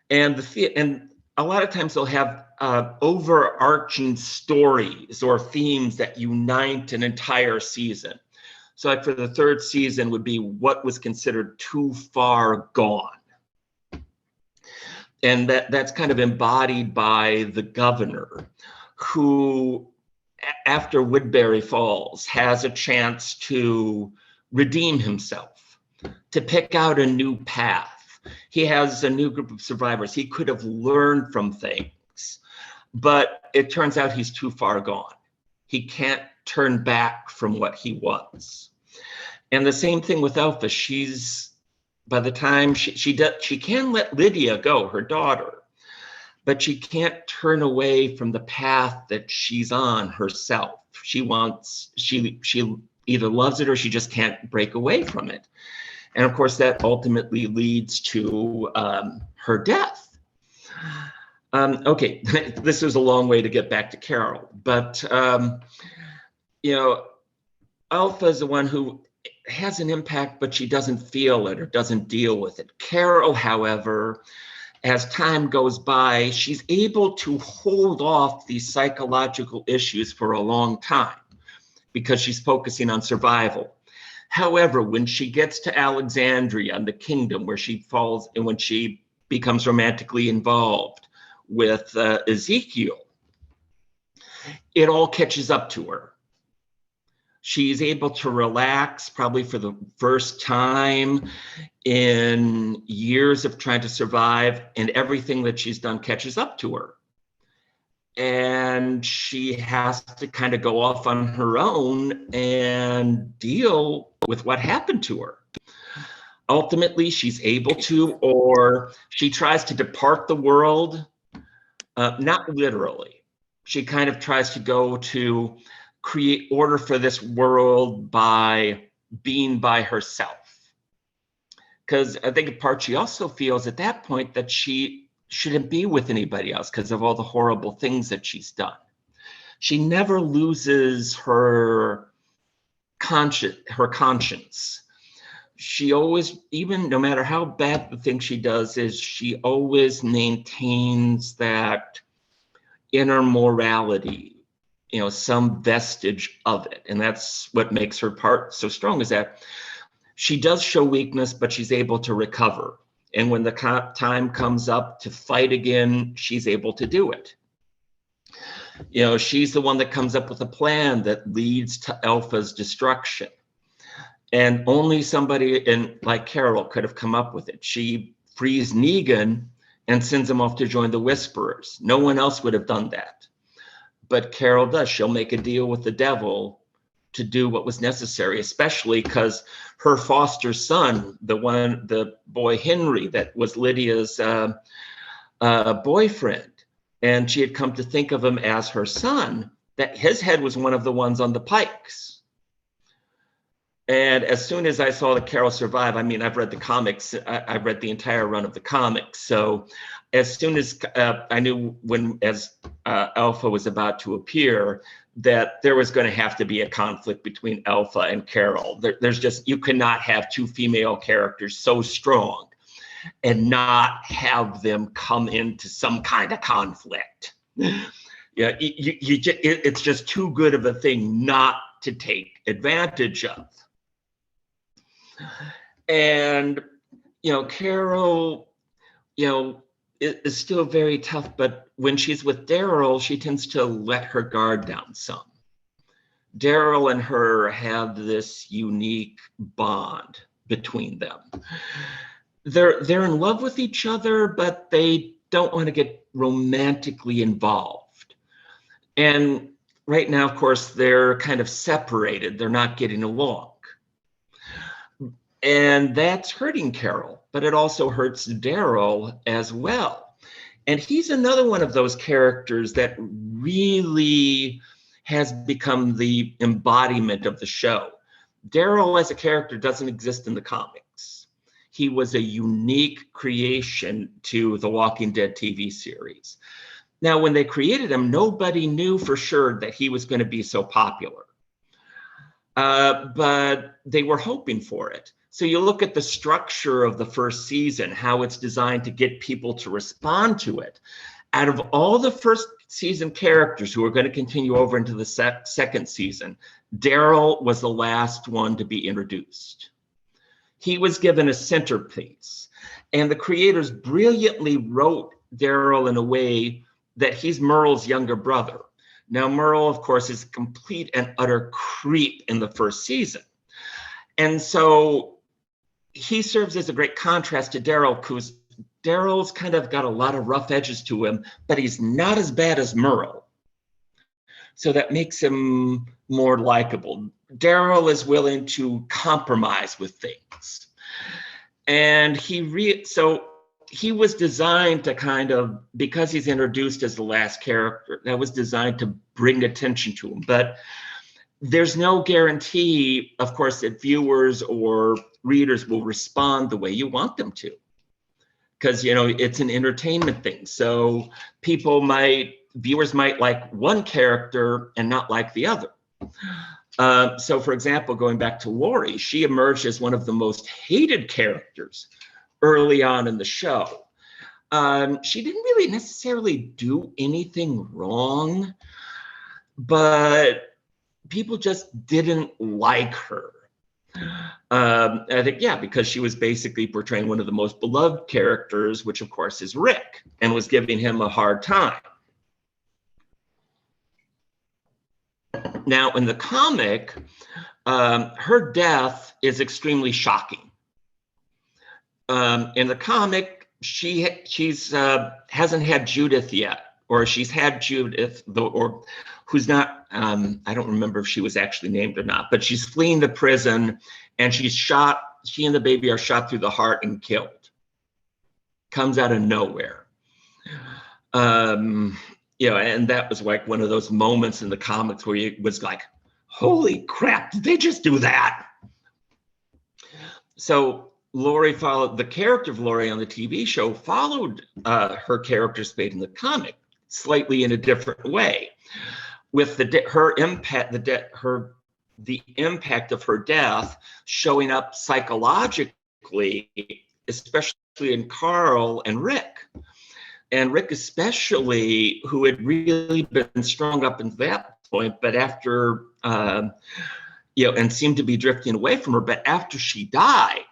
and a lot of times they'll have overarching stories or themes that unite an entire season. So like for the third season would be what was considered too far gone. And that's kind of embodied by the governor, who after Woodbury Falls has a chance to redeem himself, to pick out a new path. He has a new group of survivors. He could have learned from things, but it turns out he's too far gone. He can't turn back from what he was. And the same thing with Alpha. By the time she can let Lydia go, her daughter, but she can't turn away from the path that she's on herself. She either loves it or she just can't break away from it. And of course, that ultimately leads to her death. Okay, this is a long way to get back to Carol, but Alpha is the one who has an impact, but she doesn't feel it or doesn't deal with it. Carol, however, as time goes by, she's able to hold off these psychological issues for a long time because she's focusing on survival. However, when she gets to Alexandria and the kingdom, where she falls and when she becomes romantically involved with Ezekiel, it all catches up to her. She's able to relax probably for the first time in years of trying to survive, and everything that she's done catches up to her. And she has to kind of go off on her own and deal with what happened to her. Ultimately, she's able to, or she tries to depart the world, not literally. She kind of tries to go to create order for this world by being by herself. Because I think in part she also feels at that point that she shouldn't be with anybody else because of all the horrible things that she's done. She never loses her conscience. She always, even no matter how bad the thing she does is, she always maintains that inner morality, some vestige of it. And that's what makes her part so strong, is that she does show weakness, but she's able to recover. And when the time comes up to fight again, she's able to do it. She's the one that comes up with a plan that leads to Alpha's destruction. And only somebody like Carol could have come up with it. She frees Negan and sends him off to join the Whisperers. No one else would have done that. But Carol does. She'll make a deal with the devil to do what was necessary, especially because her foster son, the boy Henry, that was Lydia's boyfriend, and she had come to think of him as her son, that his head was one of the ones on the pikes. And as soon as I saw that Carol survive, I've read the comics, I've read the entire run of the comics. So as soon as I knew as Alpha was about to appear, that there was going to have to be a conflict between Alpha and Carol. You cannot have two female characters so strong and not have them come into some kind of conflict. It's just too good of a thing not to take advantage of. And, Carol, is still very tough, but when she's with Daryl, she tends to let her guard down some. Daryl and her have this unique bond between them. They're in love with each other, but they don't want to get romantically involved. And right now, of course, they're kind of separated. They're not getting along. And that's hurting Carol, but it also hurts Daryl as well. And he's another one of those characters that really has become the embodiment of the show. Daryl as a character doesn't exist in the comics. He was a unique creation to the Walking Dead TV series. Now, when they created him, nobody knew for sure that he was going to be so popular. But they were hoping for it. So you look at the structure of the first season, how it's designed to get people to respond to it. Out of all the first season characters who are going to continue over into the second season, Daryl was the last one to be introduced. He was given a centerpiece, and the creators brilliantly wrote Daryl in a way that he's Merle's younger brother. Now, Merle, of course, is a complete and utter creep in the first season. And so he serves as a great contrast to Daryl, because Daryl's kind of got a lot of rough edges to him, but he's not as bad as Merle. So that makes him more likable. Daryl is willing to compromise with things. And so he was designed to kind of, because he's introduced as the last character, that was designed to bring attention to him. But there's no guarantee, of course, that viewers or readers will respond the way you want them to. Because, it's an entertainment thing. So viewers might like one character and not like the other. So, for example, going back to Lori, she emerged as one of the most hated characters early on in the show. She didn't really necessarily do anything wrong, but people just didn't like her. I think, because she was basically portraying one of the most beloved characters, which of course is Rick, and was giving him a hard time. Now, in the comic, her death is extremely shocking. In the comic, she's hasn't had Judith yet, or she's had Judith, or who's not, I don't remember if she was actually named or not, but she's fleeing the prison and she's shot, she and the baby are shot through the heart and killed. Comes out of nowhere. And that was like one of those moments in the comics where it was like, holy crap, did they just do that? So Lori followed, the character of Lori on the TV show followed her character's fate in the comic, slightly in a different way, with the impact of her death showing up psychologically, especially in Carl and Rick. And Rick especially, who had really been strong up until that point, but after, and seemed to be drifting away from her, but after she died,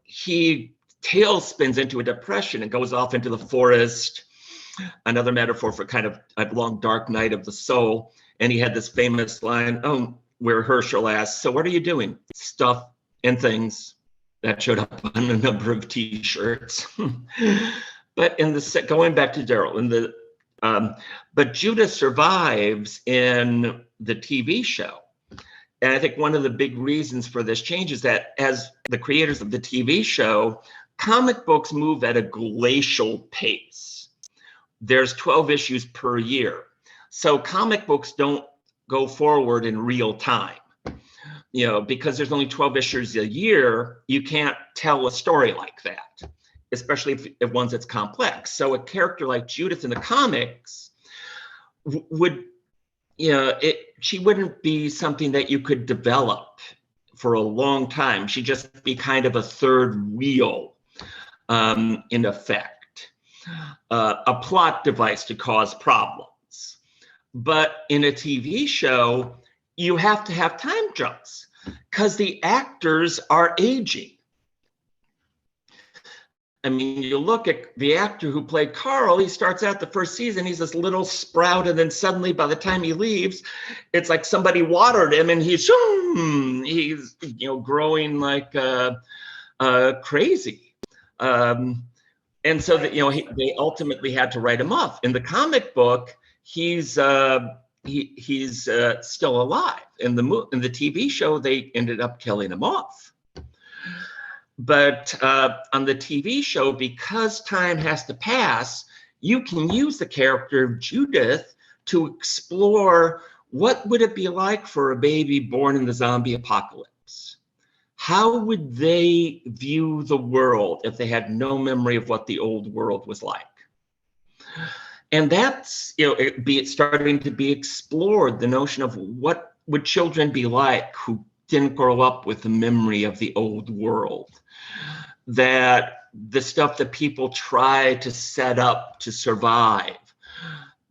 he tailspins into a depression and goes off into the forest, another metaphor for kind of a long dark night of the soul. And he had this famous line, where Herschel asks, "So what are you doing?" Stuff and things. That showed up on a number of T-shirts. But going back to Daryl, but Judith survives in the TV show. And I think one of the big reasons for this change is that as the creators of the TV show, comic books move at a glacial pace. There's 12 issues per year. So comic books don't go forward in real time. Because there's only 12 issues a year, you can't tell a story like that, especially if one's that's complex. So a character like Judith in the comics she wouldn't be something that you could develop for a long time. She'd just be kind of a third wheel, in effect, a plot device to cause problems. But in a TV show, you have to have time jumps because the actors are aging. I mean, you look at the actor who played Carl, he starts out the first season, he's this little sprout, and then suddenly by the time he leaves, it's like somebody watered him and he's growing like crazy. And so that, they ultimately had to write him off. In the comic book, he's still alive. In the TV show, they ended up killing him off. But on the TV show, because time has to pass, you can use the character of Judith to explore what would it be like for a baby born in the zombie apocalypse. How would they view the world if they had no memory of what the old world was like? And that's, it's starting to be explored, the notion of what would children be like who didn't grow up with the memory of the old world. That the stuff that people try to set up to survive,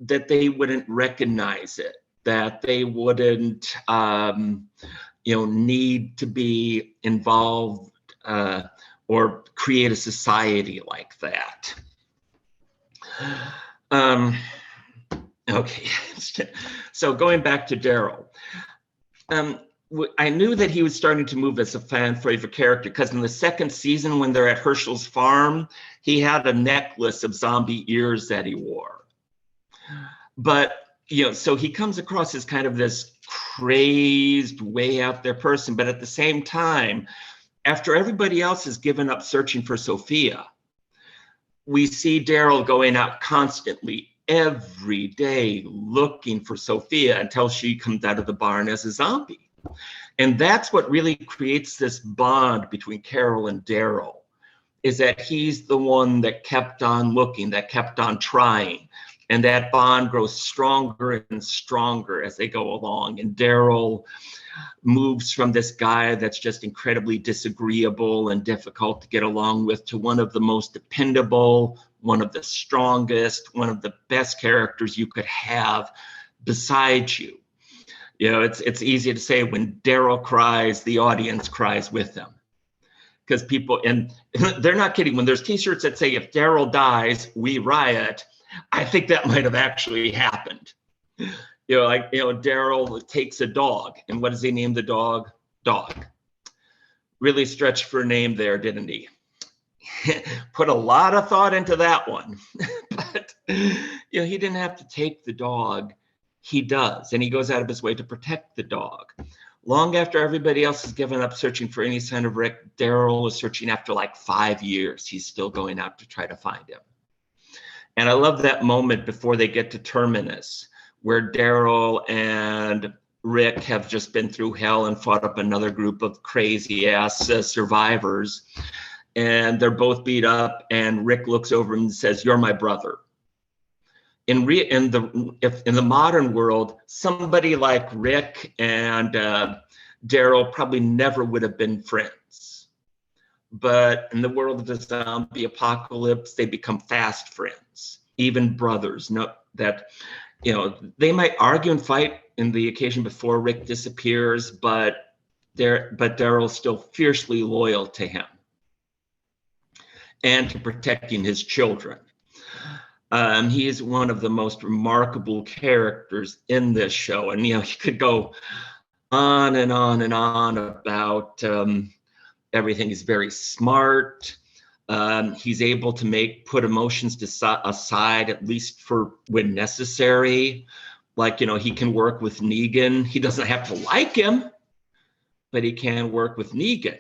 that they wouldn't recognize it, that they wouldn't, need to be involved or create a society like that. Okay, so going back to Daryl. I knew that he was starting to move as a fan favorite character because in the second season, when they're at Herschel's farm, he had a necklace of zombie ears that he wore. But, so he comes across as kind of this crazed, way out there person. But at the same time, after everybody else has given up searching for Sophia, we see Daryl going out constantly every day looking for Sophia until she comes out of the barn as a zombie. And that's what really creates this bond between Carol and Daryl, is that he's the one that kept on looking, that kept on trying. And that bond grows stronger and stronger as they go along. And Daryl moves from this guy that's just incredibly disagreeable and difficult to get along with to one of the most dependable, one of the strongest, one of the best characters you could have beside you. It's easy to say when Daryl cries, the audience cries with him. Because people, and they're not kidding, when there's t-shirts that say, if Daryl dies, we riot, I think that might have actually happened. Daryl takes a dog, and what does he name the dog? Dog. Really stretched for a name there, didn't he? Put a lot of thought into that one. But, he didn't have to take the dog. He does, and he goes out of his way to protect the dog. Long after everybody else has given up searching for any sign of Rick, Daryl is searching after like 5 years. He's still going out to try to find him. And I love that moment before they get to Terminus, where Daryl and Rick have just been through hell and fought up another group of crazy ass survivors. And they're both beat up, and Rick looks over and says, "You're my brother." In the modern world, somebody like Rick and Daryl probably never would have been friends. But in the world of the zombie apocalypse, they become fast friends, even brothers. They might argue and fight in the occasion before Rick disappears, but Daryl's still fiercely loyal to him and to protecting his children. He is one of the most remarkable characters in this show. And, he could go on and on and on about everything. He's very smart. He's able to put emotions aside, at least for when necessary. Like, he can work with Negan. He doesn't have to like him, but he can work with Negan.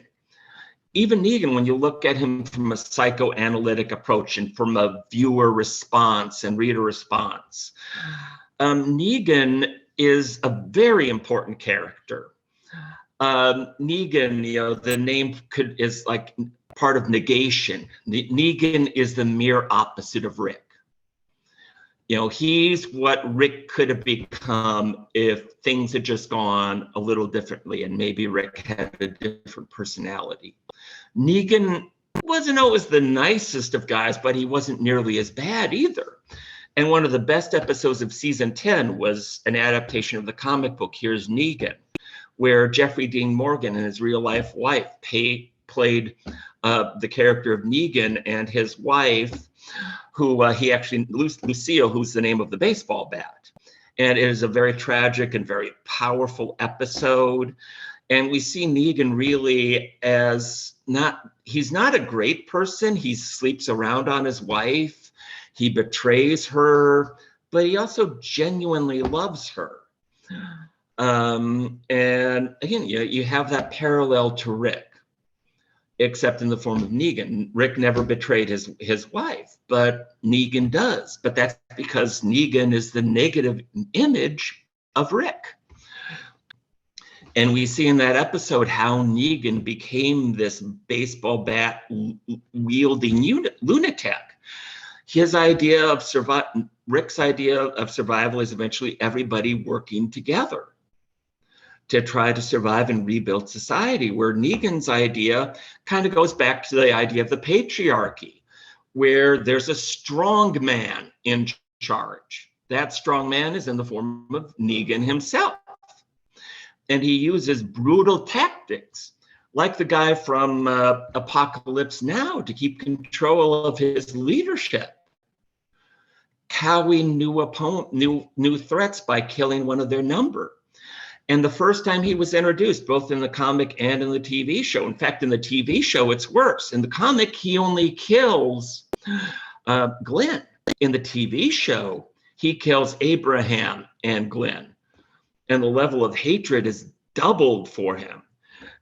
Even Negan, when you look at him from a psychoanalytic approach and from a viewer response and reader response, Negan is a very important character. Negan, the name is like part of negation. Negan is the mere opposite of Rick. He's what Rick could have become if things had just gone a little differently and maybe Rick had a different personality. Negan wasn't always the nicest of guys, but he wasn't nearly as bad either. And one of the best episodes of season 10 was an adaptation of the comic book Here's Negan, where Jeffrey Dean Morgan and his real life wife played the character of Negan, and his wife, who Lucille, who's the name of the baseball bat. And it is a very tragic and very powerful episode. And we see Negan really as he's not a great person. He sleeps around on his wife. He betrays her, but he also genuinely loves her. And again, you have that parallel to Rick. except in the form of Negan. Rick never betrayed his wife, but Negan does. But that's because Negan is the negative image of Rick. And we see in that episode how Negan became this baseball bat wielding lunatic. His idea of Rick's idea of survival is eventually everybody working together to try to survive and rebuild society, where Negan's idea kind of goes back to the idea of the patriarchy, where there's a strong man in charge. That strong man is in the form of Negan himself. And he uses brutal tactics, like the guy from Apocalypse Now, to keep control of his leadership, cowing new threats by killing one of their number. And the first time he was introduced, both in the comic and in the TV show, in fact, in the TV show, it's worse. In the comic, he only kills Glenn. In the TV show, he kills Abraham and Glenn. And the level of hatred is doubled for him.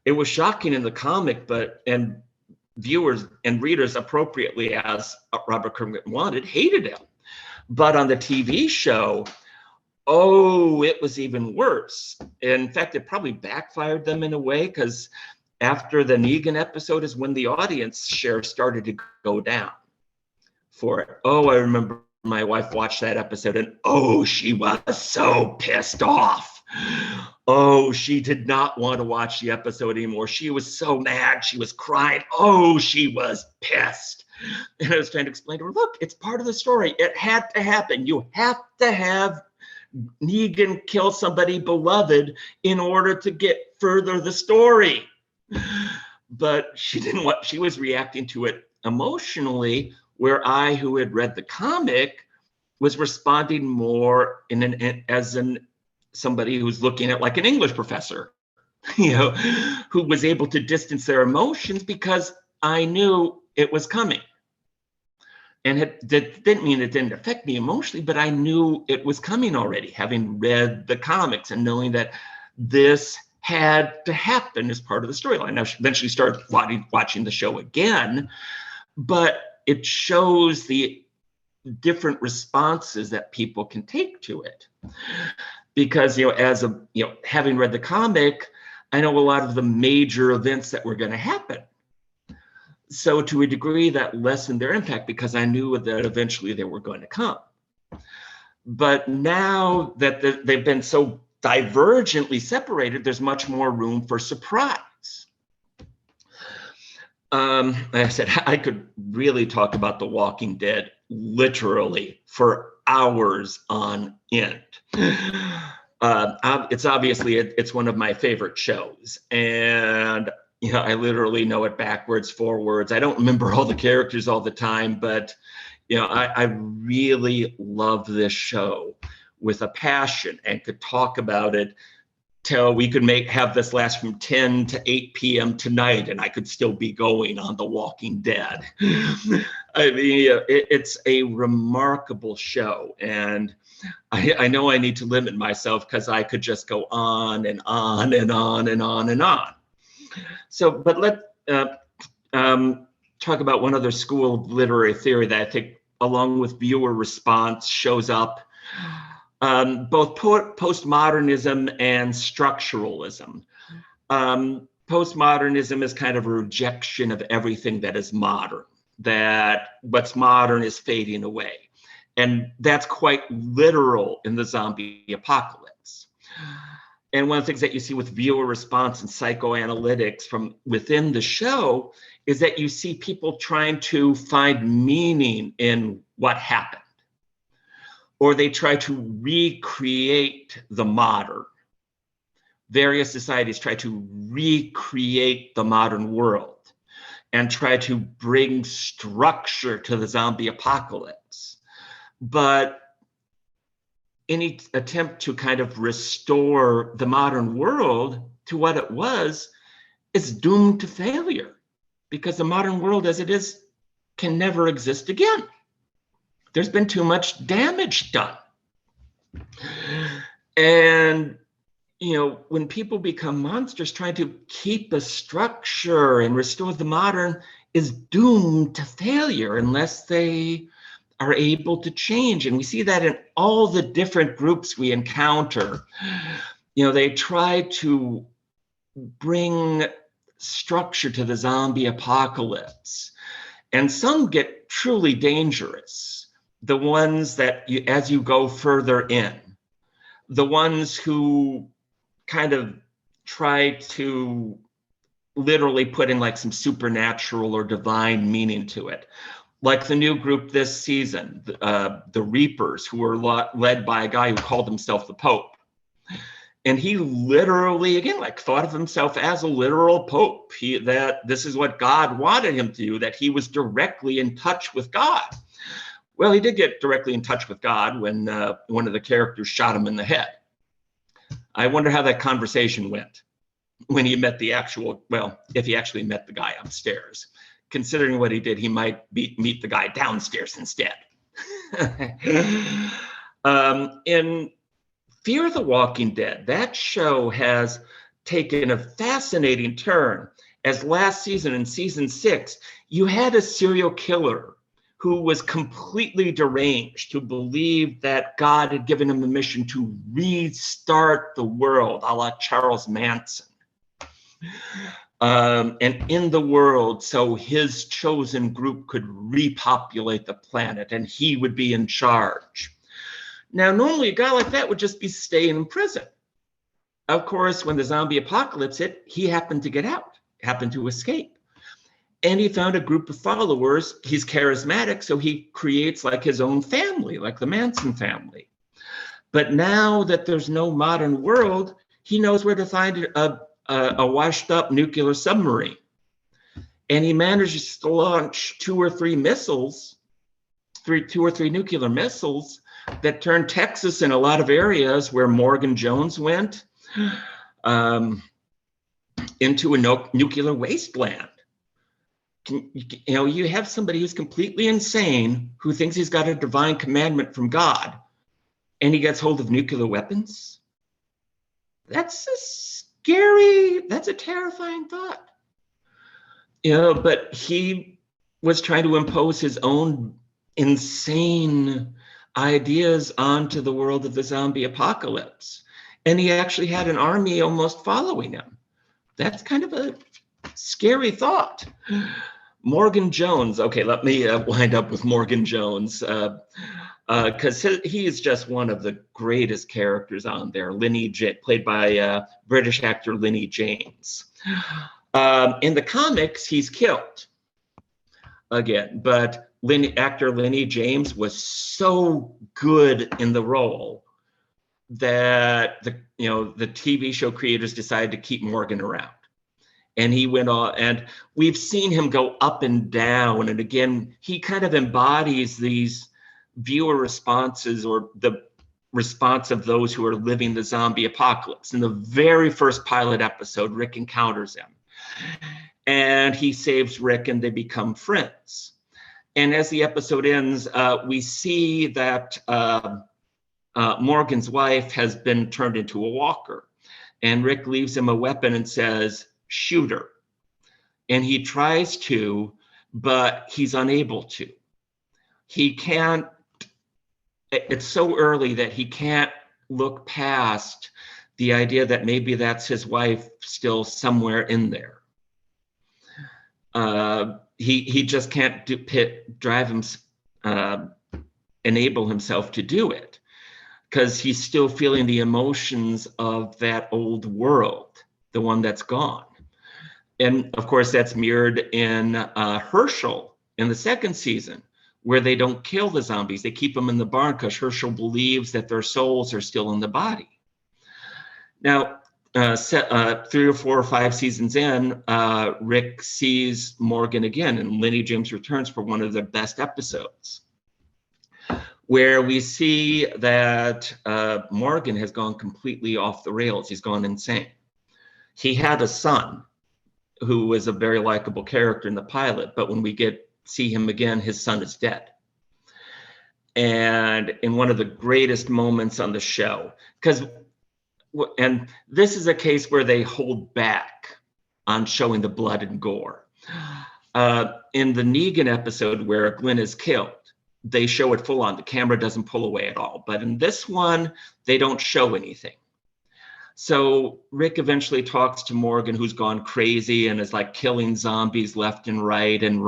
It was shocking in the comic, and viewers and readers, appropriately as Robert Kirkman wanted, hated him. But on the TV show, oh, it was even worse. In fact, it probably backfired them in a way, because after the Negan episode is when the audience share started to go down for it. Oh, I remember my wife watched that episode, and oh, she was so pissed off. Oh, she did not want to watch the episode anymore. She was so mad. She was crying. Oh, she was pissed. And I was trying to explain to her, look, it's part of the story. It had to happen. You have to have Negan kill somebody beloved in order to get further the story. But she didn't want, she was reacting to it emotionally, where I, who had read the comic, was responding more as somebody who's looking at like an English professor, who was able to distance their emotions because I knew it was coming. And that didn't mean it didn't affect me emotionally, but I knew it was coming already, having read the comics and knowing that this had to happen as part of the storyline. Now, she eventually started watching the show again, but it shows the different responses that people can take to it. Because, having read the comic, I know a lot of the major events that were going to happen. So to a degree that lessened their impact, because I knew that eventually they were going to come. But now that they've been so divergently separated, there's much more room for surprise. Like I said, I could really talk about The Walking Dead literally for hours on end. It's obviously, it's one of my favorite shows. And I literally know it backwards, forwards. I don't remember all the characters all the time, but I really love this show with a passion and could talk about it till we could have this last from 10 to 8 p.m. tonight, and I could still be going on The Walking Dead. I mean, it's a remarkable show, and I know I need to limit myself because I could just go on and on and on and on and on. So, but let's talk about one other school of literary theory that I think, along with viewer response, shows up. Both postmodernism and structuralism. Postmodernism is kind of a rejection of everything that is modern, that what's modern is fading away. And that's quite literal in the zombie apocalypse. And one of the things that you see with viewer response and psychoanalytics from within the show is that you see people trying to find meaning in what happened, or they try to recreate the modern. Various societies try to recreate the modern world and try to bring structure to the zombie apocalypse. But any attempt to kind of restore the modern world to what it was is doomed to failure, because the modern world as it is can never exist again. There's been too much damage done. And when people become monsters, trying to keep a structure and restore the modern is doomed to failure unless they are able to change. And we see that in all the different groups we encounter. They try to bring structure to the zombie apocalypse. And some get truly dangerous. The ones that, as you go further in, the ones who kind of try to literally put in like some supernatural or divine meaning to it. Like the new group this season, the Reapers, who were led by a guy who called himself the Pope. And he literally, again, like thought of himself as a literal Pope. That this is what God wanted him to do, that he was directly in touch with God. Well, he did get directly in touch with God when one of the characters shot him in the head. I wonder how that conversation went when he met if he actually met the guy upstairs. Considering what he did, he might meet the guy downstairs instead. In Fear the Walking Dead, that show has taken a fascinating turn. As last season, in season 6, you had a serial killer who was completely deranged, who believed that God had given him the mission to restart the world, a la Charles Manson. And in the world, so his chosen group could repopulate the planet and he would be in charge. Now, normally a guy like that would just be staying in prison. Of course, when the zombie apocalypse hit, he happened to get out, happened to escape. And he found a group of followers. He's charismatic, so he creates like his own family, like the Manson family. But now that there's no modern world, he knows where to find a washed up nuclear submarine. And he manages to launch 2 or 3 missiles, 2 or 3 nuclear missiles that turned Texas and a lot of areas where Morgan Jones went into a nuclear wasteland. You have somebody who's completely insane, who thinks he's got a divine commandment from God, and he gets hold of nuclear weapons. That's a terrifying thought. But he was trying to impose his own insane ideas onto the world of the zombie apocalypse. And he actually had an army almost following him. That's kind of a scary thought. Morgan Jones. Okay, let me wind up with Morgan Jones, because he is just one of the greatest characters on there. Played by British actor Lenny James. In the comics, he's killed again, but actor Lenny James was so good in the role that the TV show creators decided to keep Morgan around. And he went on, and we've seen him go up and down. And again, he kind of embodies these viewer responses, or the response of those who are living the zombie apocalypse. In the very first pilot episode, Rick encounters him. And he saves Rick, and they become friends. And as the episode ends, we see that Morgan's wife has been turned into a walker. And Rick leaves him a weapon and says, "Shoot her." And he tries to, but he's unable to. He can't, it's so early that he can't look past the idea that maybe that's his wife still somewhere in there. He just can't enable himself to do it, because he's still feeling the emotions of that old world, the one that's gone. And of course, that's mirrored in Herschel in the second season, where they don't kill the zombies. They keep them in the barn because Herschel believes that their souls are still in the body. Now, 3 or 4 or 5 seasons in, Rick sees Morgan again, and Lenny James returns for one of the best episodes, where we see that Morgan has gone completely off the rails. He's gone insane. He had a son who was a very likable character in the pilot, but when we see him again, his son is dead. And in one of the greatest moments on the show, because and this is a case where they hold back on showing the blood and gore. In the Negan episode where Glenn is killed, they show it full on. The camera doesn't pull away at all. But in this one, they don't show anything. So Rick eventually talks to Morgan, who's gone crazy and is like killing zombies left and right and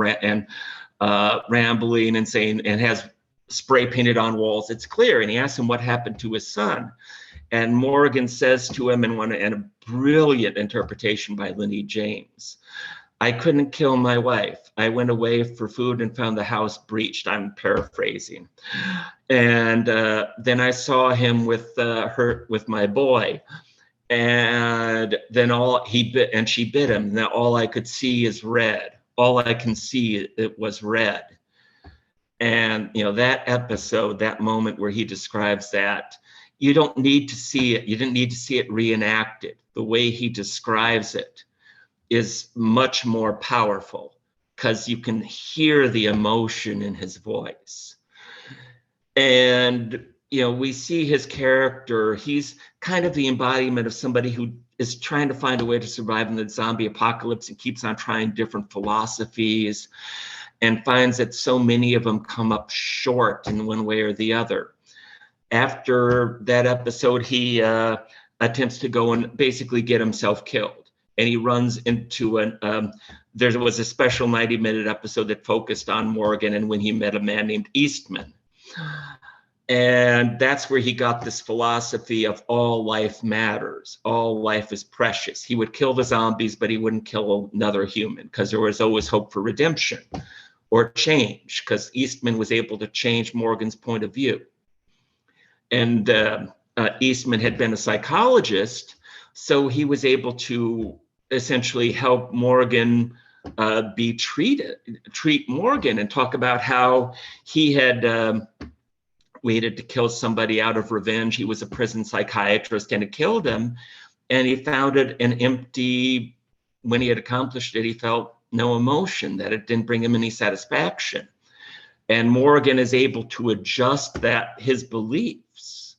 rambling and saying, and has spray painted on walls. It's clear. And he asks him what happened to his son. And Morgan says to him in a brilliant interpretation by Lenny James, "I couldn't kill my wife. I went away for food and found the house breached." I'm paraphrasing. And then I saw him with my boy. And then she bit him. Now all I could see is red. All I can see, it was red. And that episode, that moment where he describes that, you don't need to see it. You didn't need to see it reenacted. The way he describes it is much more powerful because you can hear the emotion in his voice. And we see his character. He's kind of the embodiment of somebody who is trying to find a way to survive in the zombie apocalypse and keeps on trying different philosophies and finds that so many of them come up short in one way or the other. After that episode, he attempts to go and basically get himself killed. And he runs into there was a special 90-minute episode that focused on Morgan and when he met a man named Eastman. And that's where he got this philosophy of all life matters. All life is precious. He would kill the zombies, but he wouldn't kill another human because there was always hope for redemption or change, because Eastman was able to change Morgan's point of view. And Eastman had been a psychologist, so he was able to essentially help Morgan treat Morgan and talk about how he had waited to kill somebody out of revenge. He was a prison psychiatrist and it killed him. And he found it an empty, when he had accomplished it, he felt no emotion, that it didn't bring him any satisfaction. And Morgan is able to adjust his beliefs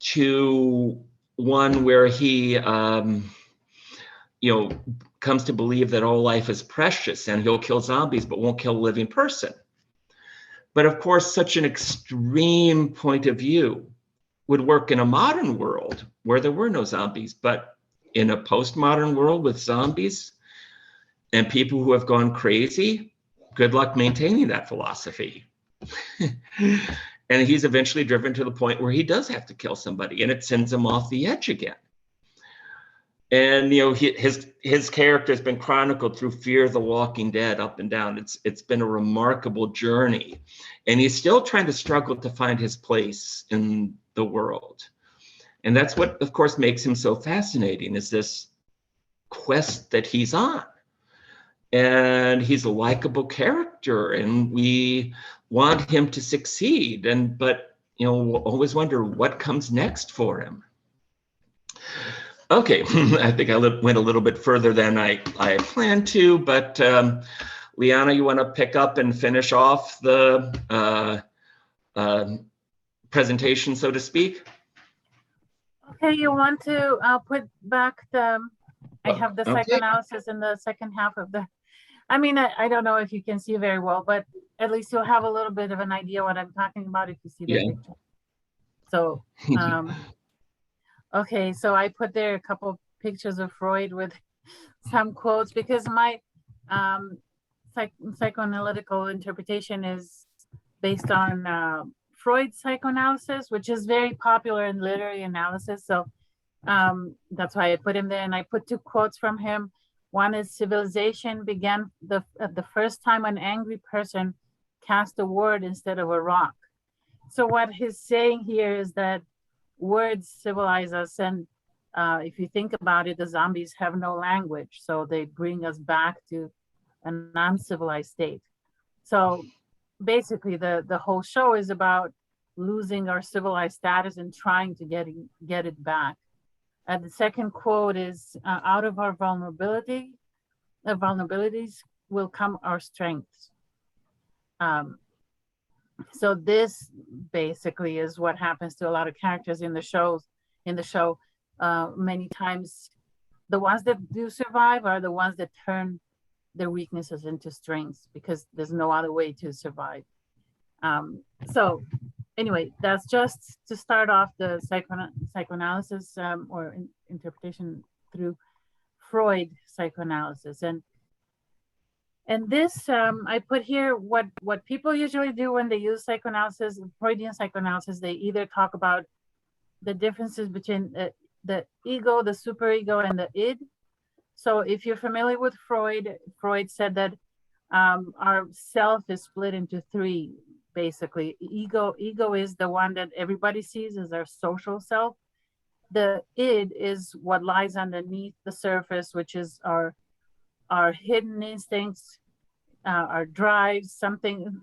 to one where he, comes to believe that all life is precious and he'll kill zombies, but won't kill a living person. But of course, such an extreme point of view would work in a modern world where there were no zombies, but in a postmodern world with zombies and people who have gone crazy, good luck maintaining that philosophy. And he's eventually driven to the point where he does have to kill somebody and it sends him off the edge again. And his character has been chronicled through Fear the Walking Dead, up and down. It's been a remarkable journey, and he's still trying to struggle to find his place in the world. And that's what, of course, makes him so fascinating, is this quest that he's on. And he's a likable character, and we want him to succeed. But we'll always wonder what comes next for him. Okay, I think I went a little bit further than I planned to, but Liana, you want to pick up and finish off the presentation, so to speak? Okay, you want to put back I have the psychoanalysis in the second half of I don't know if you can see very well, but at least you'll have a little bit of an idea what I'm talking about if you see the picture. So, okay, so I put there a couple pictures of Freud with some quotes because my psychoanalytical interpretation is based on Freud's psychoanalysis, which is very popular in literary analysis. So that's why I put him there. And I put two quotes from him. One is, civilization began the first time an angry person cast a word instead of a rock. So what he's saying here is that words civilize us. And if you think about it, the zombies have no language. So they bring us back to an uncivilized state. So basically the whole show is about losing our civilized status and trying to get it back. The second quote is, out of our vulnerabilities will come our strengths. So this basically is what happens to a lot of characters in the show. many times the ones that do survive are the ones that turn their weaknesses into strengths because there's no other way to survive. So anyway, that's just to start off the psychoanalysis or interpretation through Freud psychoanalysis. And this, I put here what people usually do when they use psychoanalysis, Freudian psychoanalysis, they either talk about the differences between the ego, the superego, and the id. So if you're familiar with Freud, Freud said that our self is split into three, basically. Ego is the one that everybody sees as our social self. The id is what lies underneath the surface, which is our hidden instincts, our drives,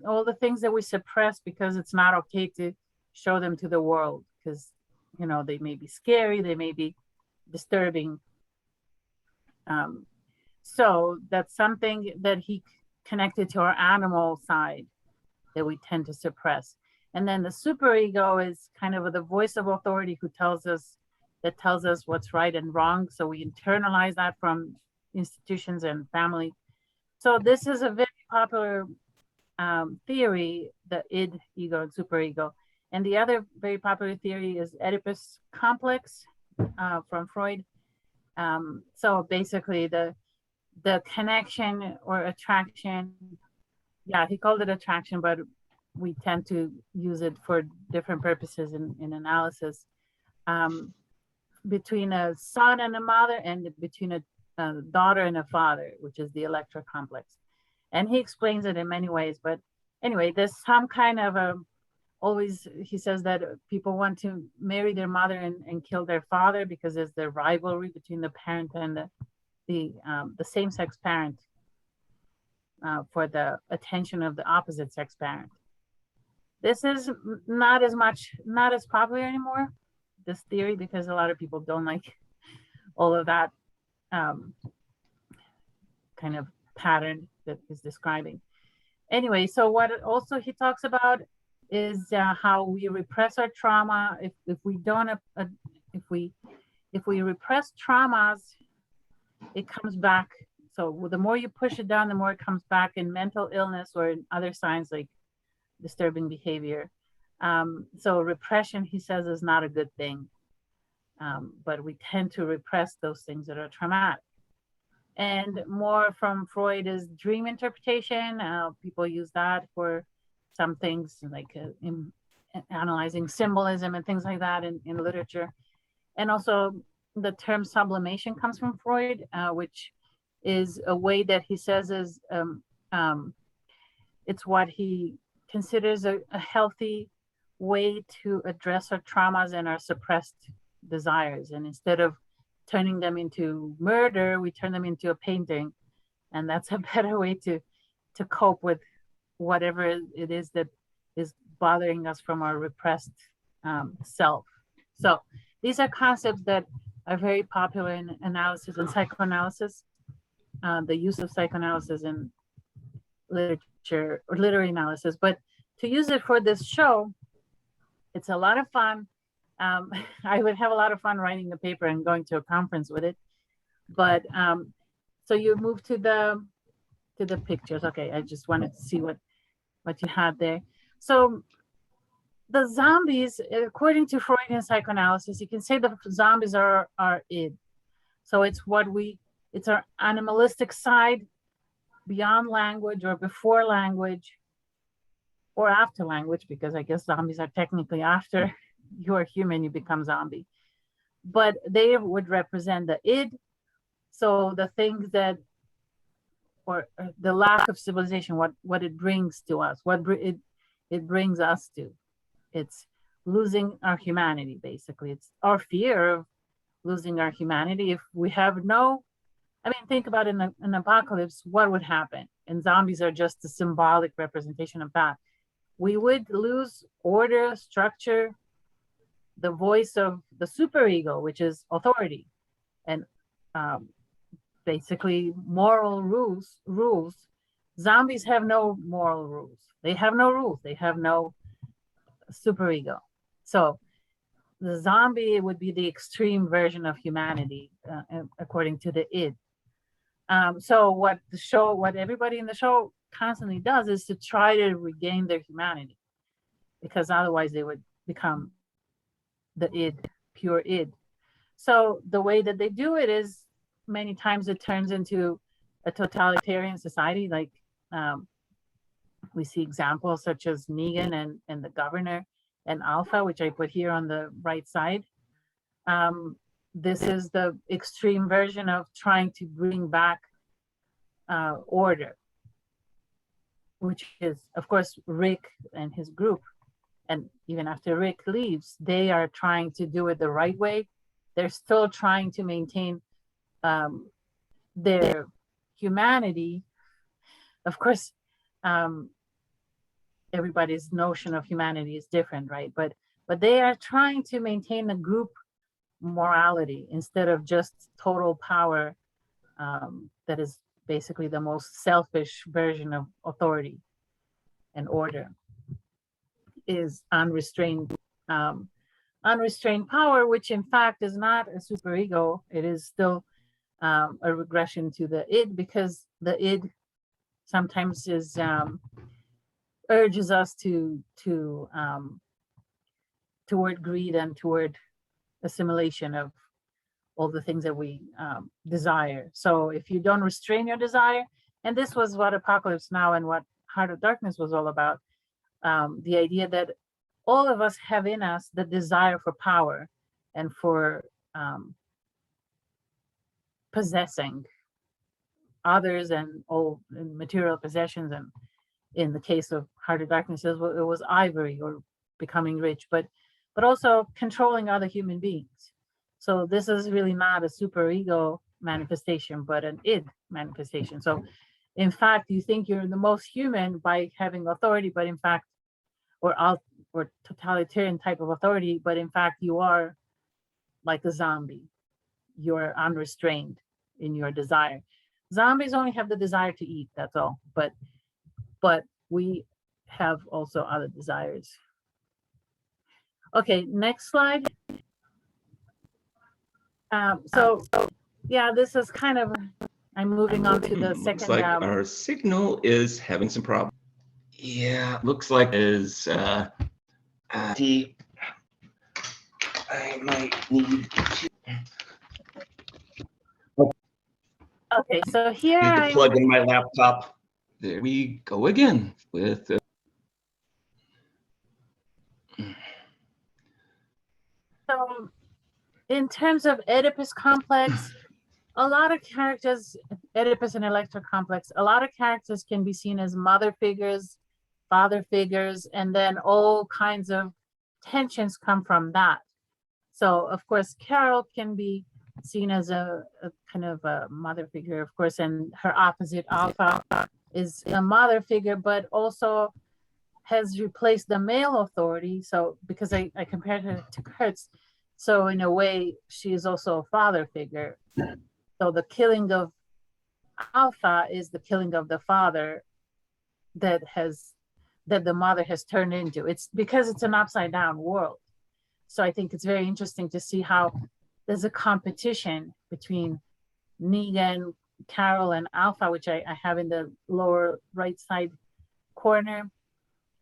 all the things that we suppress because it's not okay to show them to the world because, they may be scary, they may be disturbing. So that's something that he connected to our animal side that we tend to suppress. And then the superego is kind of the voice of authority tells us what's right and wrong. So we internalize that from institutions and family. So this is a very popular theory, the id, ego, and superego. And the other very popular theory is Oedipus complex from Freud. So basically the connection or attraction, he called it attraction, but we tend to use it for different purposes in analysis, between a son and a mother and between a daughter and a father, which is the Electra complex. And he explains it in many ways, but anyway, there's some kind of he says that people want to marry their mother and kill their father because there's the rivalry between the parent and the same-sex parent for the attention of the opposite sex parent. This is not as popular anymore, this theory, because a lot of people don't like all of that kind of pattern that is describing. Anyway, so what also he talks about is how we repress our trauma. If we repress traumas, it comes back. So the more you push it down, the more it comes back in mental illness or in other signs like disturbing behavior. So repression, he says, is not a good thing. But we tend to repress those things that are traumatic. And more from Freud is dream interpretation. People use that for some things like in analyzing symbolism and things like that in literature. And also the term sublimation comes from Freud, which is a way that he says is, it's what he considers a healthy way to address our traumas and our suppressed desires. And instead of turning them into murder, we turn them into a painting. And that's a better way to cope with whatever it is that is bothering us from our repressed self. So these are concepts that are very popular in analysis and psychoanalysis, the use of psychoanalysis in literature or literary analysis. But to use it for this show, it's a lot of fun. I would have a lot of fun writing the paper and going to a conference with it. But so you move to the pictures. Okay, I just wanted to see what you had there. So the zombies, according to Freudian psychoanalysis, you can say the zombies are id. So it's our animalistic side beyond language or before language or after language, because I guess zombies are technically after you're human, you become zombie. But they would represent the id. So the things that, or the lack of civilization, what it brings to us, what it brings us to. It's losing our humanity, basically. It's our fear of losing our humanity. If we have think about in an apocalypse, what would happen? And zombies are just a symbolic representation of that. We would lose order, structure, the voice of the superego, which is authority, and basically moral rules. Zombies have no moral rules. They have no rules. They have no superego. So the zombie would be the extreme version of humanity, according to the id. So what everybody in the show constantly does is to try to regain their humanity, because otherwise they would become the id, pure id. So the way that they do it is many times it turns into a totalitarian society. Like we see examples such as Negan and the governor and Alpha, which I put here on the right side. This is the extreme version of trying to bring back order, which is, of course, Rick and his group. And even after Rick leaves, they are trying to do it the right way. They're still trying to maintain their humanity. Of course, everybody's notion of humanity is different, right? But they are trying to maintain a group morality instead of just total power. That is basically the most selfish version of authority and order, is unrestrained power, which in fact is not a superego. It is still a regression to the id, because the id sometimes is urges us toward greed and toward assimilation of all the things that we desire. So if you don't restrain your desire, and this was what Apocalypse Now and what Heart of Darkness was all about, the idea that all of us have in us the desire for power and for possessing others and all material possessions. And in the case of Heart of Darkness, it was ivory or becoming rich, but also controlling other human beings. So this is really not a superego manifestation, but an id manifestation. So in fact, you think you're the most human by having authority, but in fact, or totalitarian type of authority, but in fact you are like a zombie. You're unrestrained in your desire. Zombies only have the desire to eat, that's all. But we have also other desires. Okay, next slide. So yeah, this is kind of, I'm moving on to the second. Looks like our signal is having some problems. Yeah, looks like is I might need to. Okay, so here Need to I'm plug in my laptop. There we go again with. So in terms of Oedipus complex, a lot of characters, Oedipus and Electra complex, a lot of characters can be seen as mother figures, father figures, and then all kinds of tensions come from that. So of course, Carol can be seen as a kind of a mother figure, of course, and her opposite Alpha is a mother figure, but also has replaced the male authority. So because I compared her to Kurtz, so in a way, she is also a father figure. So the killing of Alpha is the killing of the father that the mother has turned into. It's because it's an upside down world. So I think it's very interesting to see how there's a competition between Negan, Carol, and Alpha, which I have in the lower right side corner.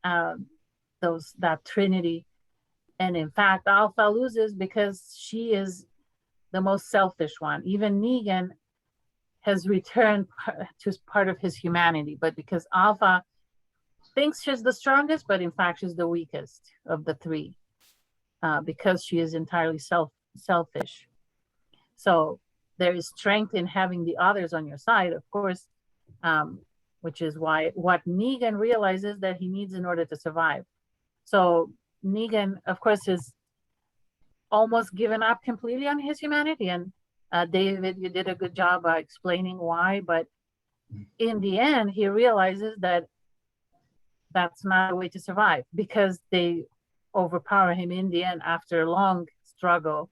That trinity. And in fact, Alpha loses because she is the most selfish one. Even Negan has returned to part of his humanity, but because Alpha thinks she's the strongest, but in fact she's the weakest of the three, because she is entirely selfish. So there is strength in having the others on your side, of course, which is what Negan realizes that he needs in order to survive. So Negan, of course, is almost given up completely on his humanity. And David, you did a good job explaining why, but in the end, he realizes that that's not a way to survive, because they overpower him in the end after a long struggle.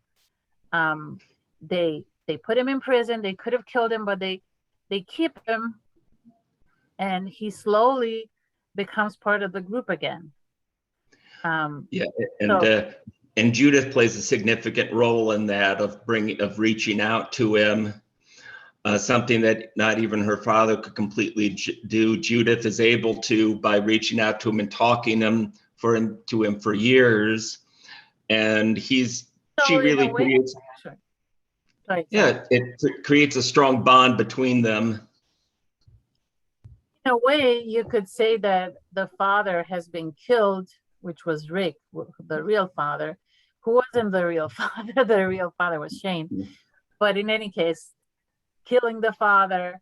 They put him in prison. They could have killed him, but they keep him, and he slowly becomes part of the group again. Yeah, and and Judith plays a significant role in that, of reaching out to him, something that not even her father could completely do. Judith is able to, by reaching out to him and talking to him for years, and she really creates. Sure. Sorry. Yeah, it creates a strong bond between them. In a way, you could say that the father has been killed, which was Rick, the real father, who wasn't the real father. The real father was Shane. But in any case, killing the father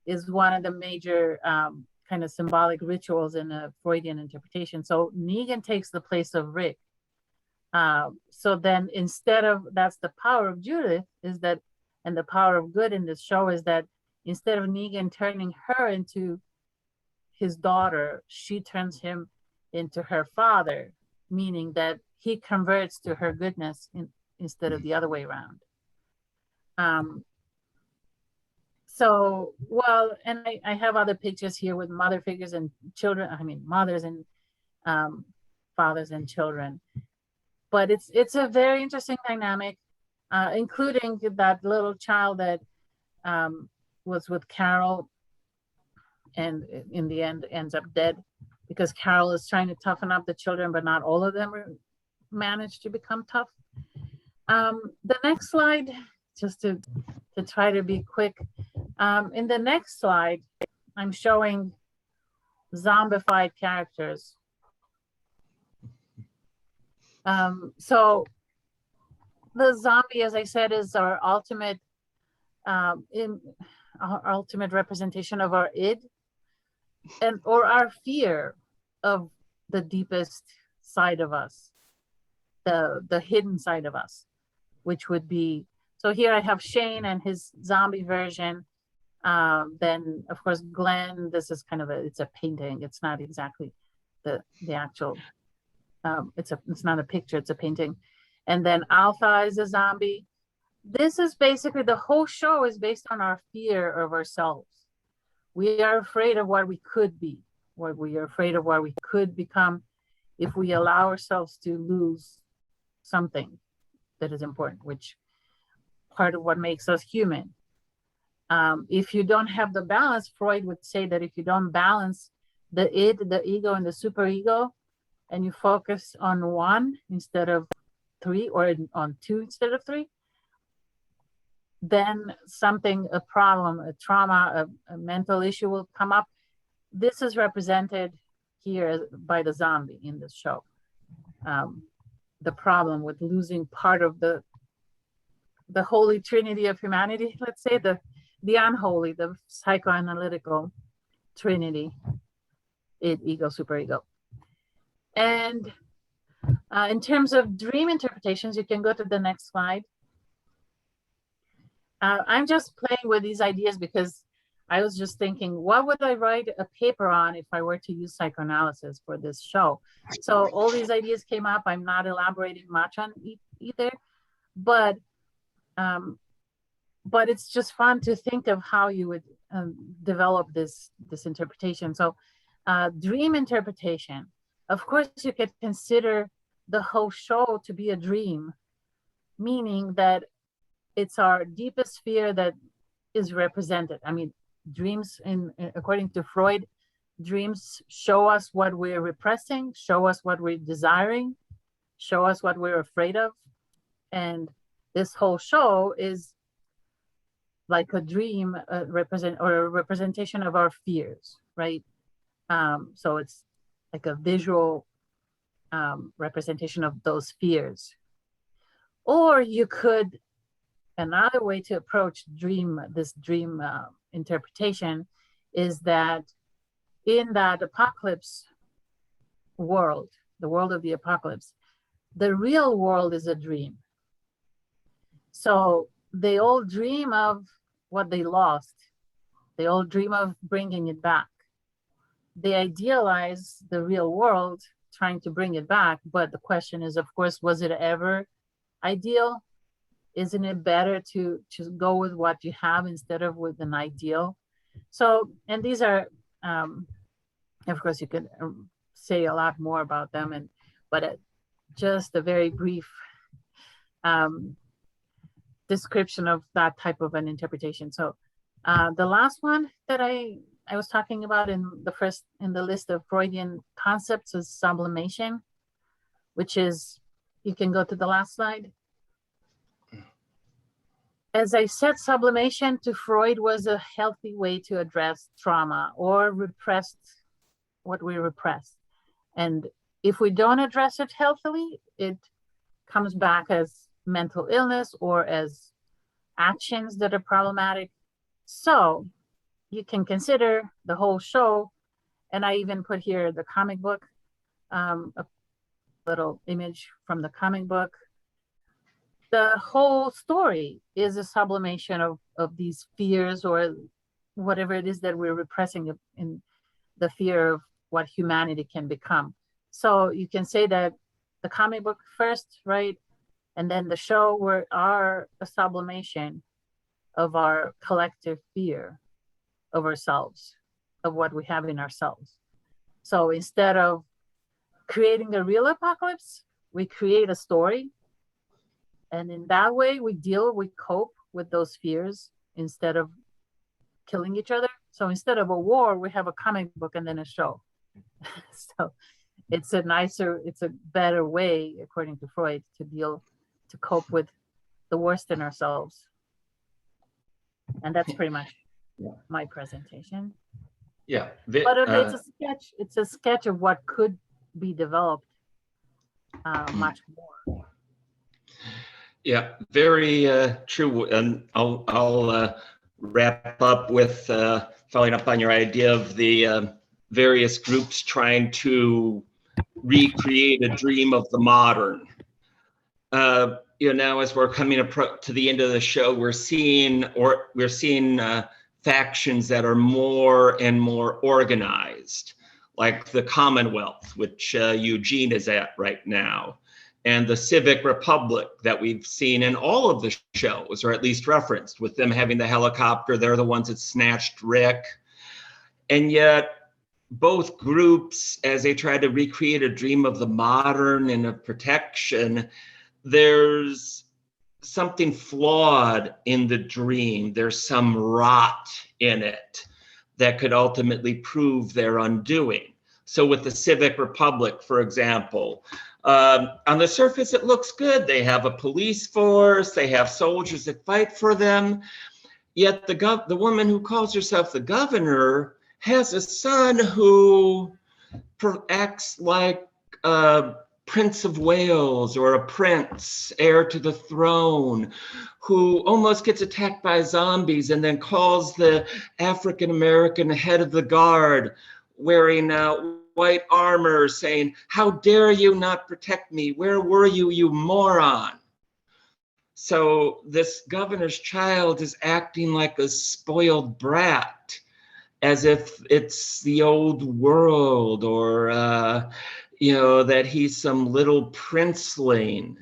is one of the major kind of symbolic rituals in a Freudian interpretation. So Negan takes the place of Rick. So then that's the power of Judith, is that, and the power of good in this show is that instead of Negan turning her into his daughter, she turns him into her father, meaning that he converts to her goodness instead of the other way around. So, well, and I have other pictures here with mother figures and children, mothers and fathers and children. But it's a very interesting dynamic, including that little child that was with Carol and in the end ends up dead because Carol is trying to toughen up the children, but not all of them manage to become tough. The next slide, just to try to be quick. In the next slide, I'm showing zombified characters. So the zombie, as I said, is our ultimate representation of our id, or our fear of the deepest side of us, the hidden side of us, which would be, so here I have Shane and his zombie version. Then of course Glenn, this is kind of it's a painting. It's not exactly the actual, it's not a picture, it's a painting. And then Alpha is a zombie. This is basically, the whole show is based on our fear of ourselves. We are afraid of what we could be, what we are afraid of what we could become if we allow ourselves to lose something that is important, which part of what makes us human. If you don't have the balance, Freud would say that if you don't balance the id, the ego, and the superego, and you focus on one instead of three, or on two instead of three, then a problem, a trauma, a mental issue will come up. This is represented here by the zombie in this show. The problem with losing part of the holy trinity of humanity, let's say, the unholy, the psychoanalytical trinity, id, ego, superego. And in terms of dream interpretations, you can go to the next slide. I'm just playing with these ideas because I was just thinking, what would I write a paper on if I were to use psychoanalysis for this show? So all these ideas came up. I'm not elaborating much on either, but it's just fun to think of how you would develop this interpretation. So dream interpretation, of course, you could consider the whole show to be a dream, meaning that it's our deepest fear that is represented. I mean, dreams, according to Freud, dreams show us what we're repressing, show us what we're desiring, show us what we're afraid of. And this whole show is like a dream, a representation of our fears, right? So it's like a visual representation of those fears. Or you could, another way to approach this dream interpretation is that in that apocalypse world, the world of the apocalypse, the real world is a dream. So they all dream of what they lost. They all dream of bringing it back. They idealize the real world, trying to bring it back. But the question is, of course, was it ever ideal? Isn't it better to go with what you have instead of with an ideal? So, and these are, of course, you could say a lot more about them, but just a very brief description of that type of an interpretation. So the last one that I was talking about in the list of Freudian concepts is sublimation, which is, you can go to the last slide. As I said, sublimation to Freud was a healthy way to address trauma or what we repressed. And if we don't address it healthily, it comes back as mental illness or as actions that are problematic. So you can consider the whole show, and I even put here the comic book, a little image from the comic book. The whole story is a sublimation of these fears, or whatever it is that we're repressing in the fear of what humanity can become. So you can say that the comic book first, right? And then the show are a sublimation of our collective fear of ourselves, of what we have in ourselves. So instead of creating a real apocalypse, we create a story. And in that way, we cope with those fears instead of killing each other. So instead of a war, we have a comic book and then a show. So it's a better way, according to Freud, to cope with the worst in ourselves. And that's pretty much my presentation. Yeah. But it's a sketch. It's a sketch of what could be developed much more. Yeah, very true. And I'll wrap up with following up on your idea of the various groups trying to recreate a dream of the modern. Now as we're coming to the end of the show, we're seeing factions that are more and more organized, like the Commonwealth, which Eugene is at right now, and the Civic Republic that we've seen in all of the shows, or at least referenced, with them having the helicopter. They're the ones that snatched Rick. And yet both groups, as they try to recreate a dream of the modern and of protection, there's something flawed in the dream. There's some rot in it that could ultimately prove their undoing. So with the Civic Republic, for example, on the surface, it looks good. They have a police force, they have soldiers that fight for them. Yet the woman who calls herself the governor has a son who acts like a Prince of Wales or a prince, heir to the throne, who almost gets attacked by zombies and then calls the African-American head of the guard wearing white armor, saying, "How dare you not protect me? Where were you, you moron?" So this governor's child is acting like a spoiled brat, as if it's the old world, or that he's some little princeling.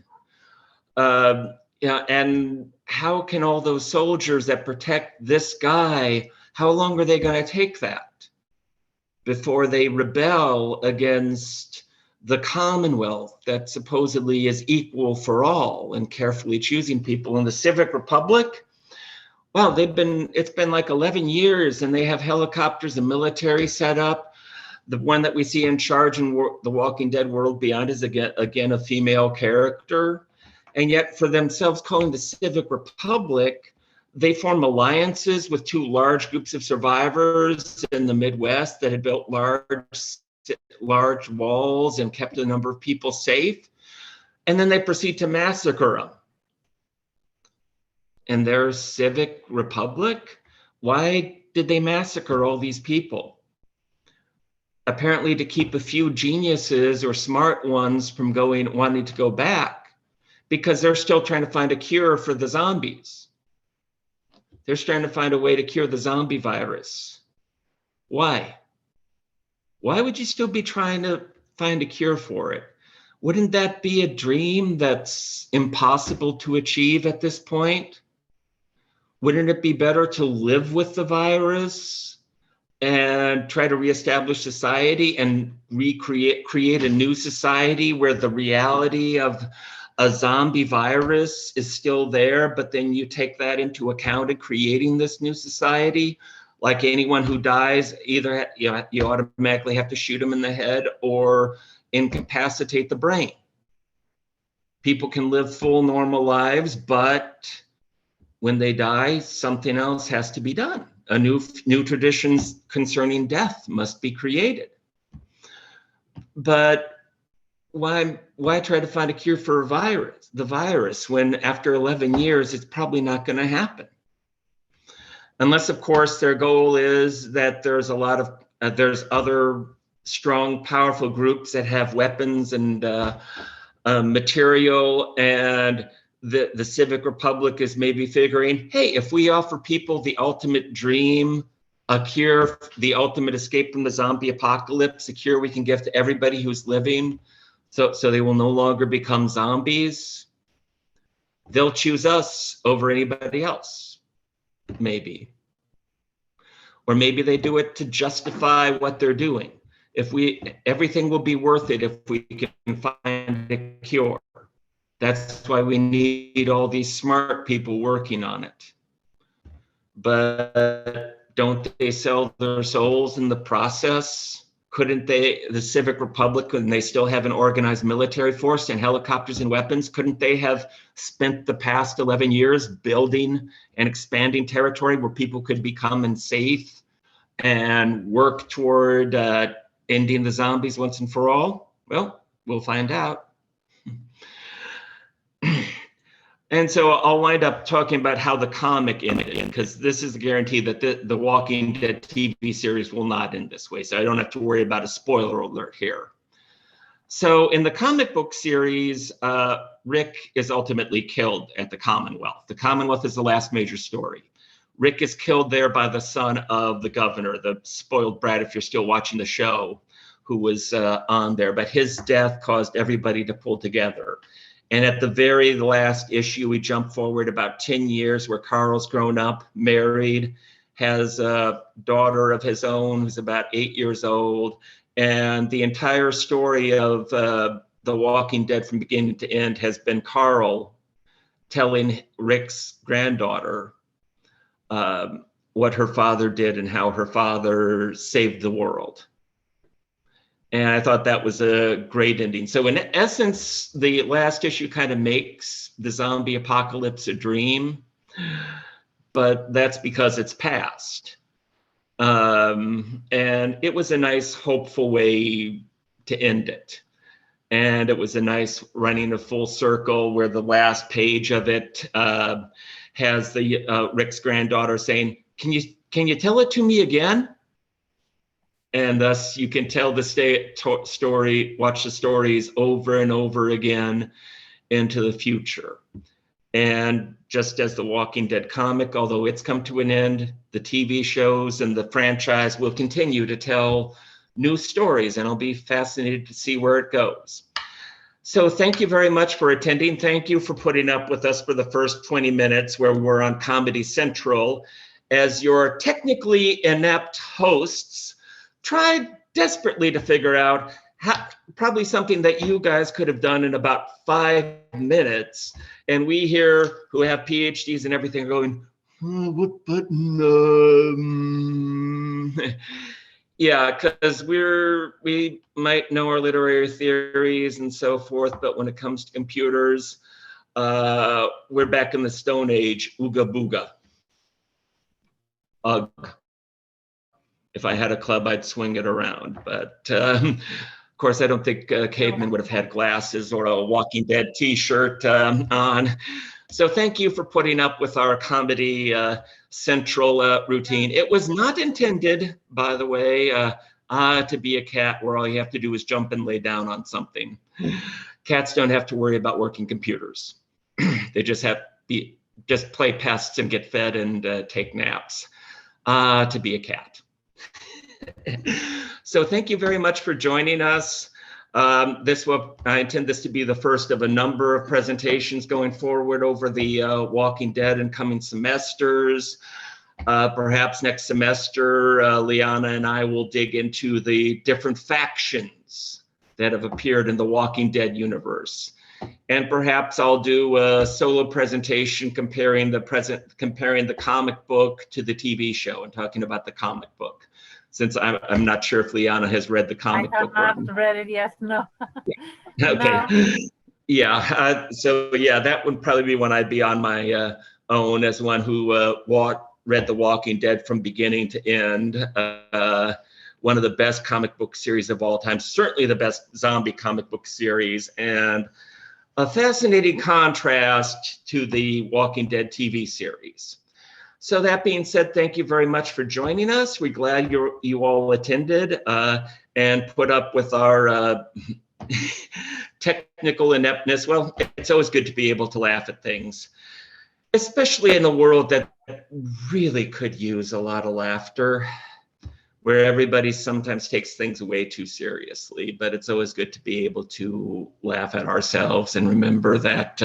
And how can all those soldiers that protect this guy, how long are they going to take that before they rebel against the Commonwealth that supposedly is equal for all and carefully choosing people? In the Civic Republic, wow, it's been like 11 years and they have helicopters and military set up. The one that we see in charge in The Walking Dead World Beyond is again a female character. And yet for themselves calling the Civic Republic, they form alliances with two large groups of survivors in the Midwest that had built large walls and kept a number of people safe. And then they proceed to massacre them. And their Civic Republic? Why did they massacre all these people? Apparently to keep a few geniuses or smart ones from wanting to go back, because they're still trying to find a cure for the zombies. They're trying to find a way to cure the zombie virus. Why? Why would you still be trying to find a cure for it? Wouldn't that be a dream that's impossible to achieve at this point? Wouldn't it be better to live with the virus and try to reestablish society and create a new society where the reality of a zombie virus is still there, but then you take that into account in creating this new society. Like anyone who dies, either you automatically have to shoot them in the head or incapacitate the brain. People can live full normal lives, but when they die, something else has to be done. A new traditions concerning death must be created. But why try to find a cure for the virus when after 11 years it's probably not going to happen? Unless, of course, their goal is that there's there's other strong, powerful groups that have weapons and material, and the civic republic is maybe figuring, hey, if we offer people the ultimate dream, a cure, the ultimate escape from the zombie apocalypse, a cure we can give to everybody who's living, so they will no longer become zombies, they'll choose us over anybody else, maybe. Or maybe they do it to justify what they're doing. Everything will be worth it if we can find a cure. That's why we need all these smart people working on it. But don't they sell their souls in the process? Couldn't the civic republic, when they still have an organized military force and helicopters and weapons, couldn't they have spent the past 11 years building and expanding territory where people could become safe and work toward ending the zombies once and for all? Well, we'll find out. And so I'll wind up talking about how the comic ended, because this is a guarantee that the Walking Dead TV series will not end this way. So I don't have to worry about a spoiler alert here. So in the comic book series, Rick is ultimately killed at the Commonwealth. The Commonwealth is the last major story. Rick is killed there by the son of the governor, the spoiled brat, if you're still watching the show, who was on there. But his death caused everybody to pull together. And at the very last issue, we jump forward about 10 years where Carl's grown up, married, has a daughter of his own who's about 8 years old. And the entire story of The Walking Dead from beginning to end has been Carl telling Rick's granddaughter what her father did and how her father saved the world. And I thought that was a great ending. So in essence, the last issue kind of makes the zombie apocalypse a dream, but that's because it's past. And it was a nice, hopeful way to end it. And it was a nice running a full circle where the last page of it has the Rick's granddaughter saying, can you tell it to me again? And thus you can tell the story, watch the stories over and over again into the future. And just as the Walking Dead comic, although it's come to an end, the TV shows and the franchise will continue to tell new stories, and I'll be fascinated to see where it goes. So thank you very much for attending. Thank you for putting up with us for the first 20 minutes where we're on Comedy Central. As your technically inept hosts, tried desperately to figure out probably something that you guys could have done in about 5 minutes. And we here who have PhDs and everything are going, what button? Yeah, because we might know our literary theories and so forth, but when it comes to computers, we're back in the Stone Age, ooga booga. Ugh. If I had a club, I'd swing it around. But of course, I don't think cavemen would have had glasses or a Walking Dead t-shirt on. So thank you for putting up with our Comedy Central routine. It was not intended, by the way, to be a cat where all you have to do is jump and lay down on something. Cats don't have to worry about working computers. They just play pests and get fed and take naps. To be a cat. So thank you very much for joining us. I intend this to be the first of a number of presentations going forward over the Walking Dead in coming semesters. Perhaps next semester, Liana and I will dig into the different factions that have appeared in the Walking Dead universe. And perhaps I'll do a solo presentation comparing the comic book to the TV show and talking about the comic book, since I'm not sure if Liana has read the comic book. I have not read it yet. No. Okay. No. Yeah. So yeah, that would probably be when I'd be on my own as one who read The Walking Dead from beginning to end. One of the best comic book series of all time, certainly the best zombie comic book series, and a fascinating contrast to the Walking Dead TV series. So that being said, thank you very much for joining us. We're glad you all attended and put up with our technical ineptness. Well, it's always good to be able to laugh at things, especially in a world that really could use a lot of laughter, where everybody sometimes takes things way too seriously. But it's always good to be able to laugh at ourselves and remember that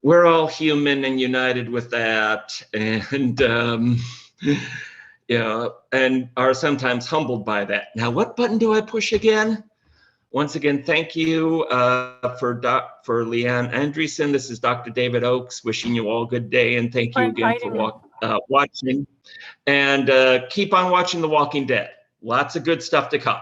we're all human and united with that, and and are sometimes humbled by that. Now, what button do I push again? Once again, thank you for Liana Andreasen. This is Dr. David Oakes, wishing you all good day, and thank you again for watching. And keep on watching The Walking Dead. Lots of good stuff to come.